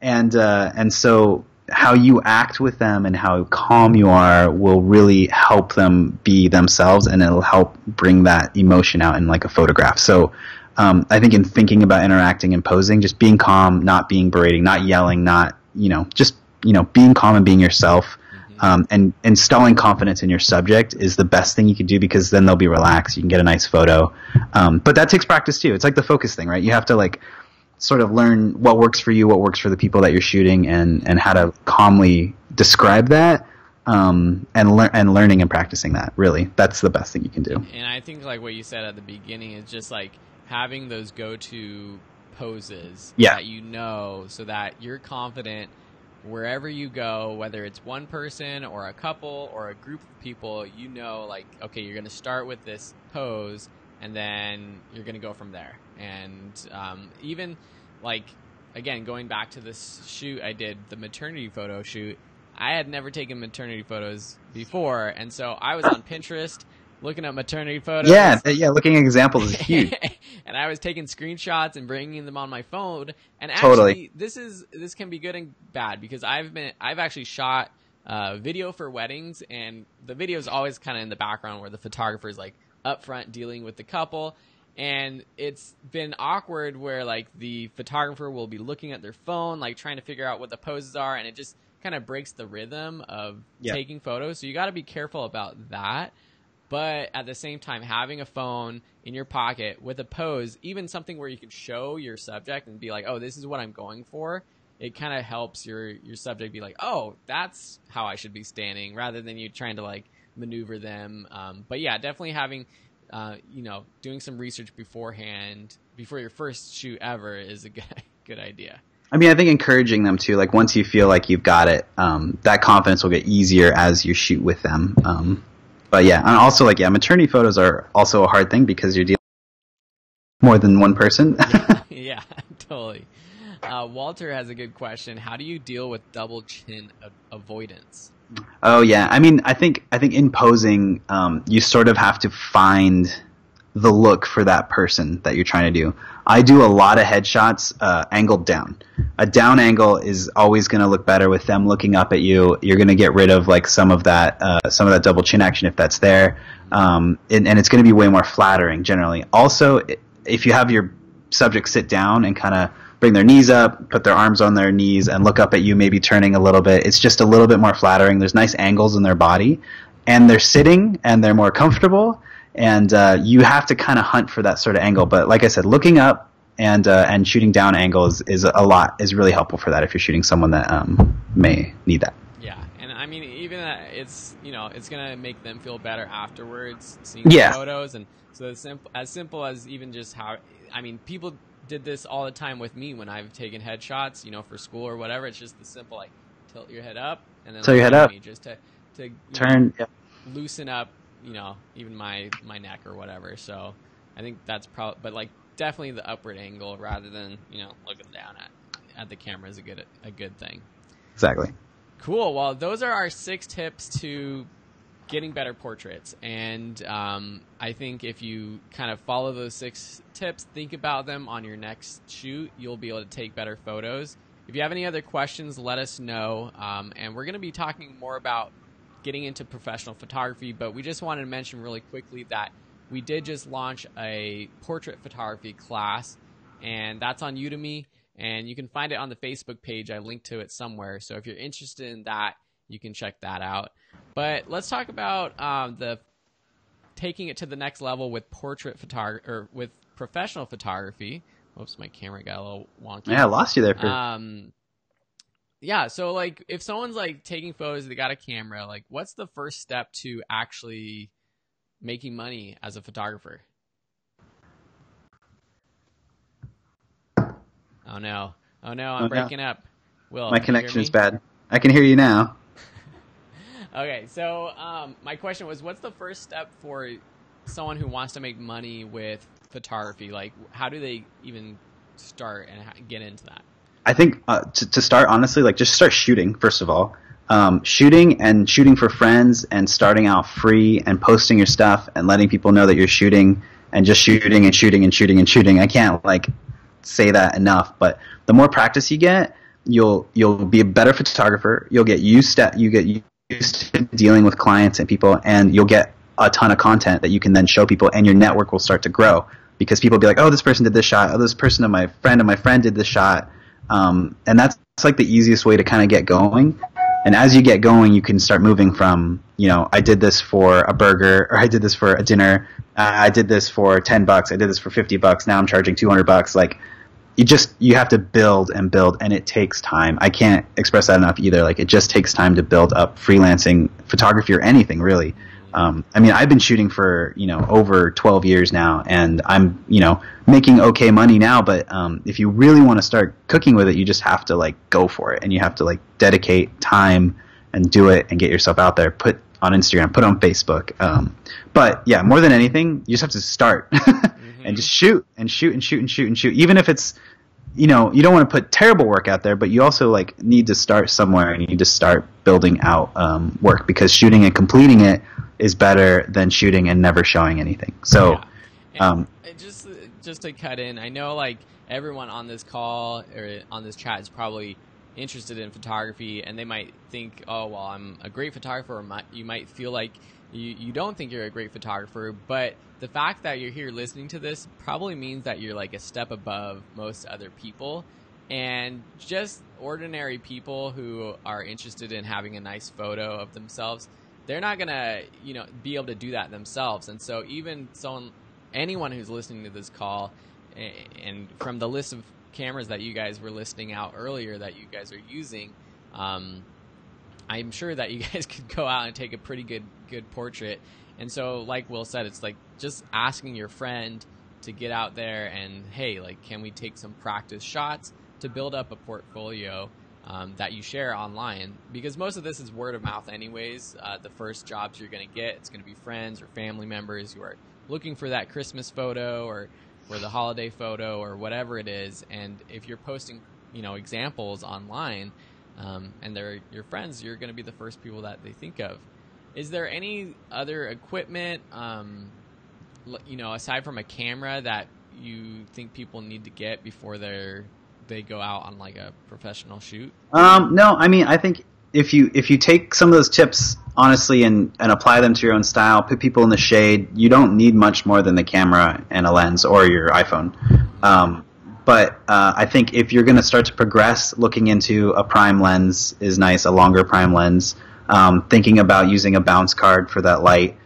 and so how you act with them and how calm you are will really help them be themselves, and it'll help bring that emotion out in like a photograph. So I think in thinking about interacting and posing, just being calm, not being berating, not yelling, not, just, being calm and being yourself, and installing confidence in your subject is the best thing you can do, because then they'll be relaxed. You can get a nice photo. But that takes practice too. It's like the focus thing, right? You have to like sort of learn what works for you, what works for the people that you're shooting, and how to calmly describe that, and learning and practicing that. Really, that's the best thing you can do. And I think like what you said at the beginning is just like having those go-to poses that so that you're confident wherever you go, whether it's one person or a couple or a group of people, like, okay, you're going to start with this pose and then you're going to go from there. And even like, again, going back to this shoot I did, the maternity photo shoot, I had never taken maternity photos before. And so I was on Pinterest looking at maternity photos. Yeah, looking at examples is huge. And I was taking screenshots and bringing them on my phone. And actually, this can be good and bad, because I've actually shot video for weddings, and the video is always kind of in the background where the photographer is like up front dealing with the couple. And it's been awkward where like the photographer will be looking at their phone, like trying to figure out what the poses are, and it just kind of breaks the rhythm of taking photos. So you got to be careful about that. But at the same time, having a phone in your pocket with a pose, even something where you can show your subject and be like, oh, this is what I'm going for, it kind of helps your subject be like, oh, that's how I should be standing, rather than you trying to like maneuver them. But yeah, definitely having, doing some research beforehand, before your first shoot ever, is a good idea. I mean, I think encouraging them too, like once you feel like you've got it, that confidence will get easier as you shoot with them. But yeah, and also like, maternity photos are also a hard thing because you're dealing with more than one person. Yeah, totally. Walter has a good question. How do you deal with double chin avoidance? Oh yeah, I mean, I think in posing, you sort of have to find the look for that person that you're trying to do. I do a lot of headshots angled down. A down angle is always going to look better with them looking up at you. You're going to get rid of like some of that double chin action if that's there, and it's going to be way more flattering generally. Also, if you have your subject sit down and kind of bring their knees up, put their arms on their knees, and look up at you, maybe turning a little bit, it's just a little bit more flattering. There's nice angles in their body, and they're sitting and they're more comfortable. And you have to kind of hunt for that sort of angle. But like I said, looking up and shooting down angle is really helpful for that if you're shooting someone that may need that. Yeah, and I mean, even it's it's gonna make them feel better afterwards seeing the photos. And so as simple as even just how, I mean, people did this all the time with me when I've taken headshots, for school or whatever. It's just the simple like tilt your head up and then tilt your head up, just to turn, loosen up. Even my neck or whatever. So I think that's probably, but like definitely the upward angle rather than, looking down at the camera is a good thing. Exactly. Cool. Well, those are our 6 tips to getting better portraits. And I think if you kind of follow those 6 tips, think about them on your next shoot, you'll be able to take better photos. If you have any other questions, let us know. And we're going to be talking more about getting into professional photography, but we just wanted to mention really quickly that we did just launch a portrait photography class, and that's on Udemy, and you can find it on the Facebook page. I linked to it somewhere, so if you're interested in that, you can check that out. But let's talk about the taking it to the next level with portrait photography, or with professional photography. Oops, my camera got a little wonky. Yeah, I lost you there for yeah, so like if someone's like taking photos, they got a camera, like what's the first step to actually making money as a photographer? Oh no. Oh no, I'm breaking up. Will, My can you hear connection is me? bad. I can hear you now. Okay, so my question was, what's the first step for someone who wants to make money with photography? Like, how do they even start and get into that? I think to start, honestly, like just start shooting, first of all. Shooting for friends and starting out free and posting your stuff and letting people know that you're shooting and just shooting and shooting and shooting and shooting. I can't like say that enough, but the more practice you get, you'll be a better photographer. You'll get used to dealing with clients and people, and you'll get a ton of content that you can then show people, and your network will start to grow because people will be like, oh, this person did this shot. Oh, this person of my friend did this shot. And that's like the easiest way to kind of get going. And as you get going, you can start moving from, I did this for a burger, or I did this for a dinner. I did this for $10. I did this for $50. Now I'm charging $200. Like, you have to build and build, and it takes time. I can't express that enough either. Like, it just takes time to build up freelancing photography or anything really. I've been shooting for, over 12 years now, and I'm, making okay money now, but if you really want to start cooking with it, you just have to like go for it, and you have to like dedicate time and do it and get yourself out there, put on Instagram, put on Facebook. But yeah, more than anything, you just have to start and just shoot and shoot and shoot and shoot and shoot. Even if it's, you don't want to put terrible work out there, but you also like need to start somewhere, and you need to start building out work, because shooting and completing it is better than shooting and never showing anything. So, yeah. Just to cut in, I know like everyone on this call or on this chat is probably interested in photography, and they might think, oh, well, I'm a great photographer, or you might feel like you don't think you're a great photographer, but the fact that you're here listening to this probably means that you're like a step above most other people. And just ordinary people who are interested in having a nice photo of themselves, they're not gonna, be able to do that themselves. And so even anyone who's listening to this call, and from the list of cameras that you guys were listing out earlier that you guys are using, I'm sure that you guys could go out and take a pretty good portrait. And so, like Will said, it's like just asking your friend to get out there and, hey, like, can we take some practice shots to build up a portfolio that you share online? Because most of this is word of mouth anyways. The first jobs you're going to get, it's going to be friends or family members who are looking for that Christmas photo or for the holiday photo or whatever it is. And if you're posting, examples online, and they're your friends, you're going to be the first people that they think of. Is there any other equipment, aside from a camera, that you think people need to get before they go out on like a professional shoot? No, I think if you take some of those tips honestly and apply them to your own style, put people in the shade, you don't need much more than the camera and a lens or your iPhone. But I think if you're going to start to progress, looking into a prime lens is nice, a longer prime lens. Thinking about using a bounce card for that light.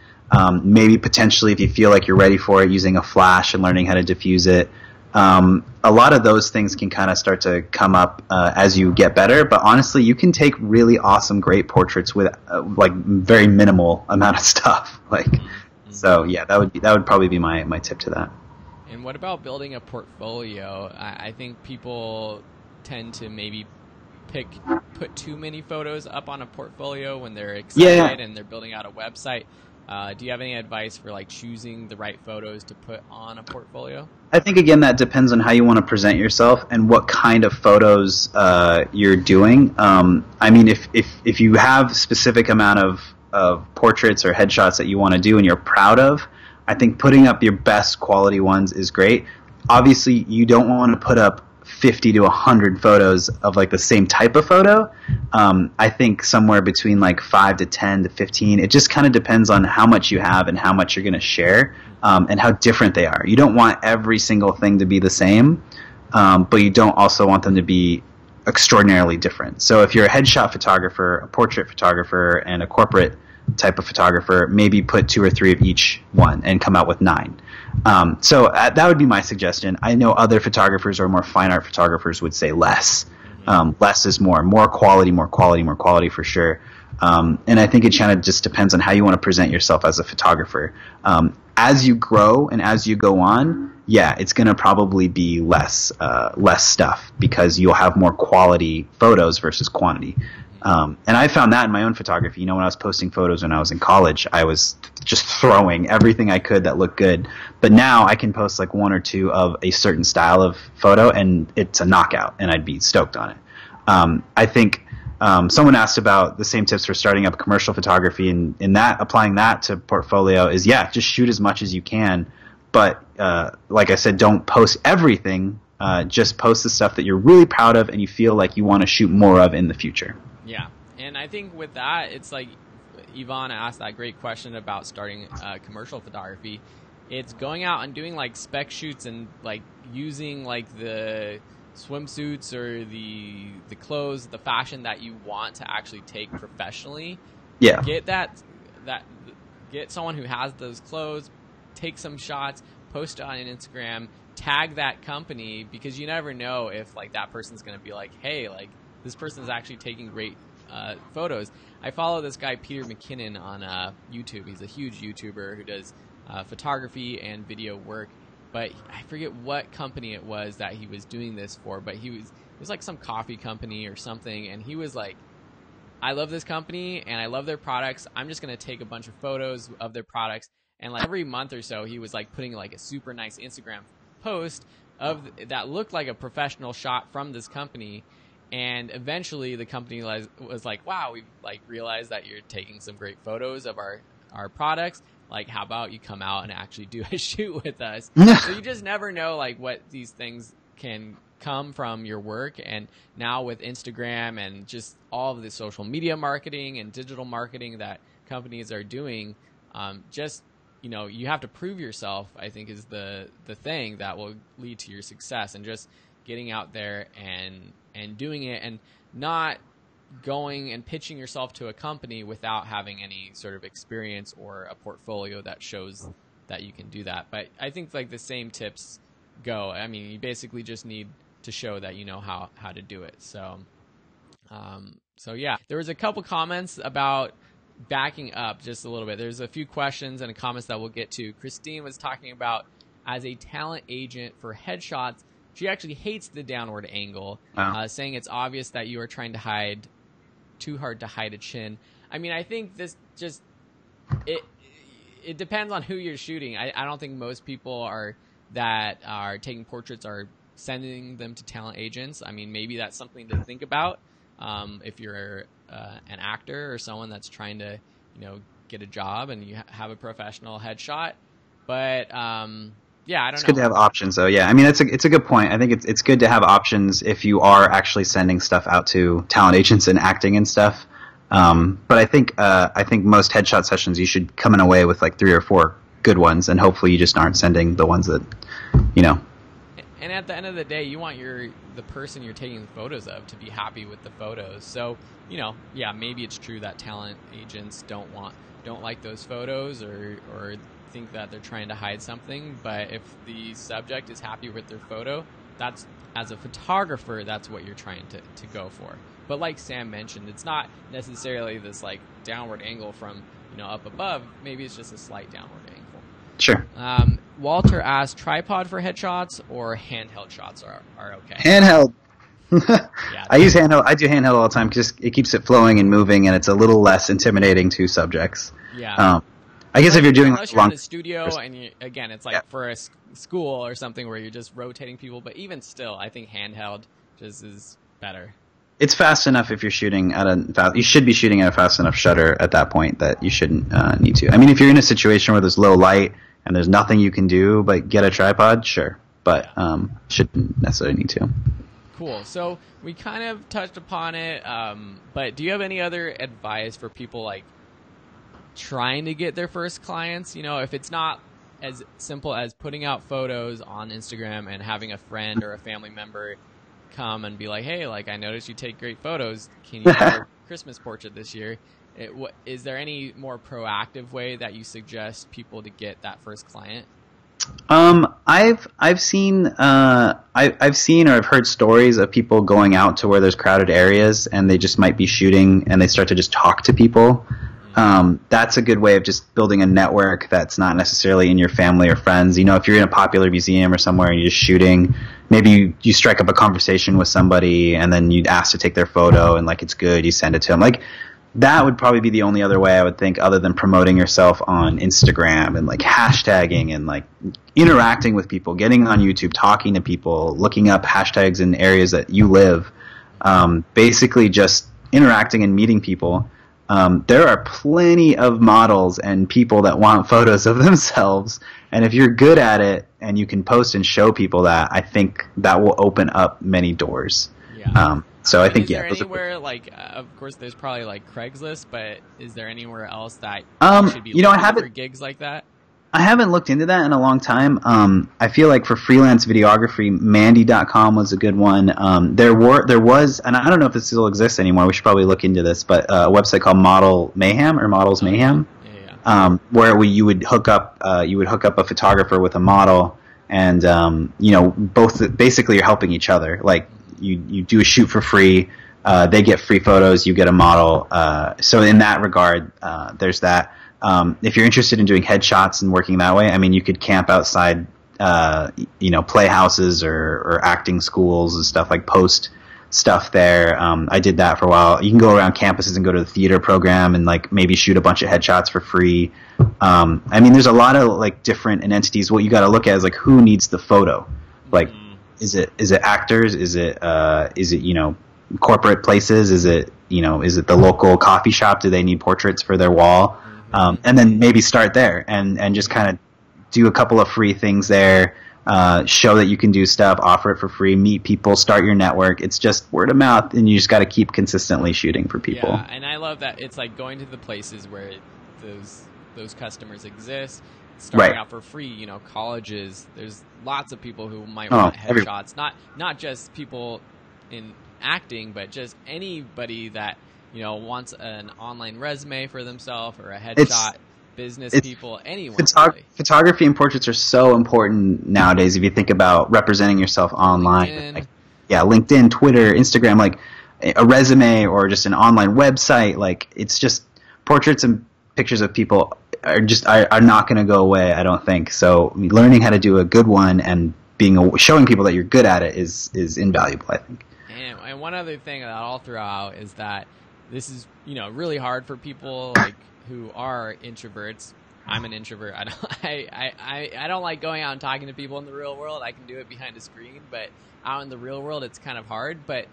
Maybe potentially, if you feel like you're ready for it, using a flash and learning how to diffuse it. A lot of those things can kind of start to come up as you get better. But honestly, you can take really awesome, great portraits with like very minimal amount of stuff. So yeah, that would probably be my tip to that. And what about building a portfolio? I think people tend to maybe put too many photos up on a portfolio when they're excited and they're building out a website. Do you have any advice for like choosing the right photos to put on a portfolio? I think again that depends on how you want to present yourself and what kind of photos you're doing. If you have specific amount of portraits or headshots that you want to do and you're proud of, I think putting up your best quality ones is great. Obviously, you don't want to put up 50 to 100 photos of like the same type of photo. I think somewhere between like 5 to 10 to 15. It just kind of depends on how much you have and how much you're going to share, and how different they are. You don't want every single thing to be the same, but you don't also want them to be extraordinarily different. So if you're a headshot photographer, a portrait photographer, and a corporate type of photographer, maybe put 2 or 3 of each one and come out with 9. So that would be my suggestion. I know other photographers or more fine art photographers would say less. Less is more. More quality, more quality, more quality for sure. And I think it kind of just depends on how you want to present yourself as a photographer. As you grow and as you go on, yeah, it's going to probably be less stuff because you'll have more quality photos versus quantity. And I found that in my own photography. When I was posting photos when I was in college, I was just throwing everything I could that looked good. But now I can post like one or two of a certain style of photo, and it's a knockout, and I'd be stoked on it. I think someone asked about the same tips for starting up commercial photography, and in that, applying that to portfolio is, just shoot as much as you can. But like I said, don't post everything. Just post the stuff that you're really proud of and you feel like you want to shoot more of in the future. Yeah, and I think with that, it's like Yvonne asked that great question about starting commercial photography. It's going out and doing like spec shoots and like using like the swimsuits or the clothes, the fashion that you want to actually take professionally. Yeah. Get someone who has those clothes, take some shots, post it on Instagram, tag that company, because you never know if like that person's going to be like, hey, like this person is actually taking great photos. I follow this guy Peter McKinnon on YouTube. He's a huge YouTuber who does photography and video work, but I forget what company it was that he was doing this for, but it was like some coffee company or something, and he was like, I love this company and I love their products. I'm just going to take a bunch of photos of their products, and like every month or so he was like putting like a super nice Instagram post of that looked like a professional shot from this company. And eventually the company was like, wow, we've like realized that you're taking some great photos of our products. Like, how about you come out and actually do a shoot with us? So you just never know like what these things can come from your work. And now with Instagram and just all of the social media marketing and digital marketing that companies are doing, you have to prove yourself, I think, is the thing that will lead to your success, and just getting out there and doing it, and not going and pitching yourself to a company without having any sort of experience or a portfolio that shows that you can do that. But I think like the same tips go. I mean, you basically just need to show that you know how to do it. So yeah, there was a couple comments about backing up just a little bit. There's a few questions and comments that we'll get to. Christine was talking about, as a talent agent for headshots, she actually hates the downward angle, saying it's obvious that you are trying to hide too hard to hide a chin. I mean, I think this just it depends on who you're shooting. I don't think most people that are taking portraits are sending them to talent agents. I mean, maybe that's something to think about if you're an actor or someone that's trying to get a job and you have a professional headshot. But yeah, I don't know. It's good to have options, though. Yeah, I mean, it's a good point. I think it's good to have options if you are actually sending stuff out to talent agents and acting and stuff. But I think most headshot sessions you should come in away with like 3 or 4 good ones, and hopefully you just aren't sending the ones that. And at the end of the day, you want the person you're taking the photos of to be happy with the photos. So yeah, maybe it's true that talent agents don't like those photos or think that they're trying to hide something, but if the subject is happy with their photo, that's, as a photographer, that's what you're trying to go for. But like Sam mentioned, it's not necessarily this like downward angle from up above. Maybe it's just a slight downward angle. Sure. Walter asked, tripod for headshots or handheld shots are okay? Handheld. Yeah, I use handheld. I do handheld all the time because it keeps it flowing and moving, and it's a little less intimidating to subjects. Yeah. I guess if you're doing unless you're in a studio and again, it's like for a school or something where you're just rotating people, but even still, I think handheld just is better. It's fast enough if you're shooting you should be shooting at a fast enough shutter at that point that you shouldn't need to. I mean, if you're in a situation where there's low light and there's nothing you can do but get a tripod, sure, but shouldn't necessarily need to. Cool. So we kind of touched upon it, but do you have any other advice for people like trying to get their first clients? If it's not as simple as putting out photos on Instagram and having a friend or a family member come and be like, hey, like, I noticed you take great photos. Can you do a Christmas portrait this year? Is there any more proactive way that you suggest people to get that first client? I've seen or I've heard stories of people going out to where there's crowded areas and they just might be shooting and they start to just talk to people. that's a good way of just building a network that's not necessarily in your family or friends. You know, if you're in a popular museum or somewhere and you're just shooting, maybe you strike up a conversation with somebody and then you ask to take their photo and like it's good, you send it to them. Like that would probably be the only other way I would think, other than promoting yourself on Instagram and like hashtagging and like interacting with people, getting on YouTube, talking to people, looking up hashtags in areas that you live, basically just interacting and meeting people. There are plenty of models and people that want photos of themselves, and if you're good at it and you can post and show people that, I think that will open up many doors. Yeah. So I think, is there anywhere like, of course, there's probably like Craigslist, but is there anywhere else that you should be looking for gigs like that? I haven't looked into that in a long time. I feel like for freelance videography, Mandy.com was a good one. There was, and I don't know if this still exists anymore. We should probably look into this, but a website called Model Mayhem or Models Mayhem, where you would hook up a photographer with a model, and both basically you're helping each other. Like you do a shoot for free. They get free photos, you get a model. So in that regard, there's that. If you're interested in doing headshots and working that way, I mean, you could camp outside, playhouses or acting schools and stuff, like post stuff there. I did that for a while. You can go around campuses and go to the theater program and like maybe shoot a bunch of headshots for free. I mean, there's a lot of like different entities. What you got to look at is like who needs the photo. Like, is it actors? Is it corporate places? Is it the local coffee shop? Do they need portraits for their wall? And then maybe start there and just kind of do a couple of free things there, show that you can do stuff, offer it for free, meet people, start your network. It's just word of mouth, and you just got to keep consistently shooting for people. Yeah, and I love that it's like going to the places where those customers exist, starting out for free. Colleges. There's lots of people who might want headshots, not just people in acting, but just anybody that wants an online resume for themselves or a headshot, business people, anyone. Photography and portraits are so important nowadays. If you think about representing yourself online, LinkedIn, Twitter, Instagram, like a resume or just an online website, like it's just portraits and pictures of people are not going to go away, I don't think. So learning how to do a good one and showing people that you're good at it is invaluable, I think. And one other thing that I'll throw out is that this is, really hard for people like who are introverts. I'm an introvert. I don't like going out and talking to people in the real world. I can do it behind a screen, but out in the real world, it's kind of hard. But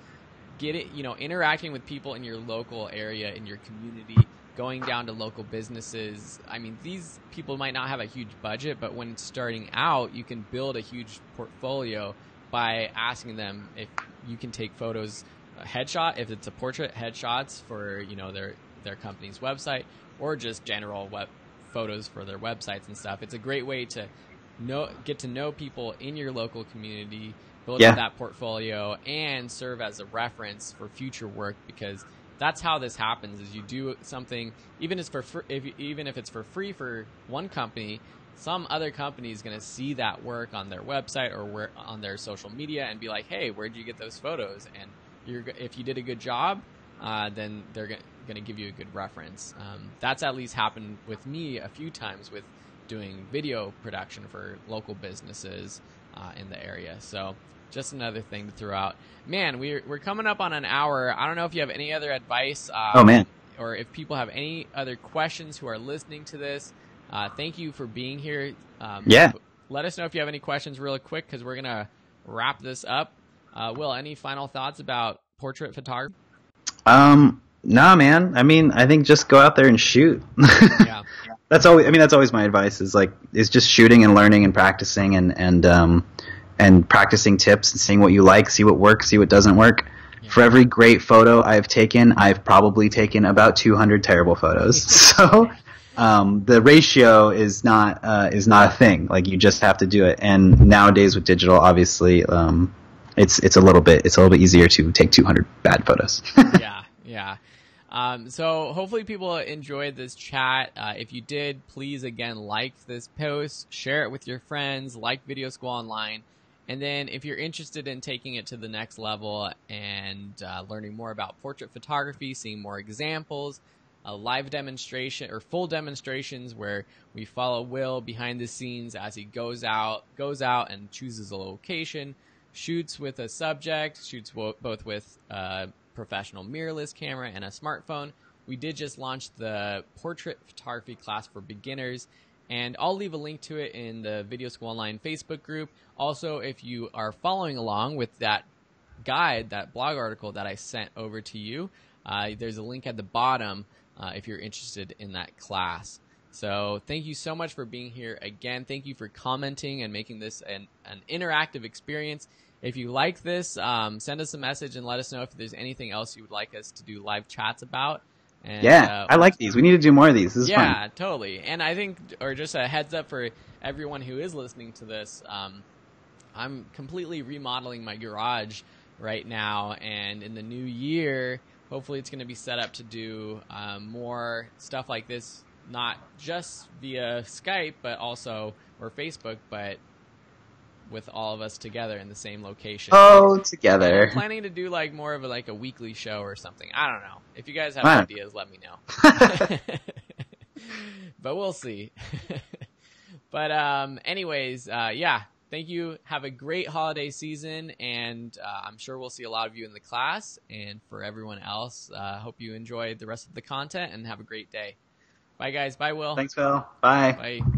interacting with people in your local area, in your community, going down to local businesses. I mean, these people might not have a huge budget, but when starting out, you can build a huge portfolio by asking them if you can take photos, a headshot, if it's a portrait, headshots for their company's website, or just general web photos for their websites and stuff. It's a great way to get to know people in your local community, build up that portfolio, and serve as a reference for future work, because that's how this happens. Is you do something, even if it's for free for one company, some other company is going to see that work on their website or on their social media and be like, hey, where'd you get those photos? And if you did a good job, then they're going to give you a good reference. That's at least happened with me a few times with doing video production for local businesses in the area. So just another thing to throw out. Man, we're coming up on an hour. I don't know if you have any other advice. Or if people have any other questions who are listening to this. Thank you for being here. Let us know if you have any questions real quick, because we're going to wrap this up. Will, any final thoughts about portrait photography? Nah, man. I mean, I think just go out there and shoot. That's always my advice is just shooting and learning and practicing and practicing tips and seeing what you like, see what works, see what doesn't work. Yeah. For every great photo I've taken, I've probably taken about 200 terrible photos. So, the ratio is not a thing. Like, you just have to do it. And nowadays with digital, obviously, it's a little bit easier to take 200 bad photos. Yeah. So hopefully people enjoyed this chat. If you did, please again like this post, share it with your friends, like Video School Online, and then if you're interested in taking it to the next level and learning more about portrait photography, seeing more examples, live demonstration or full demonstrations where we follow Will behind the scenes as he goes out and chooses a location, shoots with a subject, shoots both with a professional mirrorless camera and a smartphone. We did just launch the portrait photography class for beginners, and I'll leave a link to it in the Video School Online Facebook group. Also, if you are following along with that guide, that blog article that I sent over to you, there's a link at the bottom if you're interested in that class. So thank you so much for being here again. Thank you for commenting and making this an interactive experience. If you like this, send us a message and let us know if there's anything else you would like us to do live chats about. And, yeah, I like these. We need to do more of these. This is fun. Yeah, totally. And I think, or just a heads up for everyone who is listening to this, I'm completely remodeling my garage right now, and in the new year, hopefully it's going to be set up to do more stuff like this, not just via Skype, but also, or Facebook, but with all of us together in the same location. Oh, together. I'm planning to do like more of a weekly show or something. I don't know. If you guys have ideas, let me know. But we'll see. But anyways, yeah, thank you. Have a great holiday season, and I'm sure we'll see a lot of you in the class. And for everyone else, hope you enjoy the rest of the content and have a great day. Bye, guys. Bye, Will. Thanks, Phil. Bye. Bye.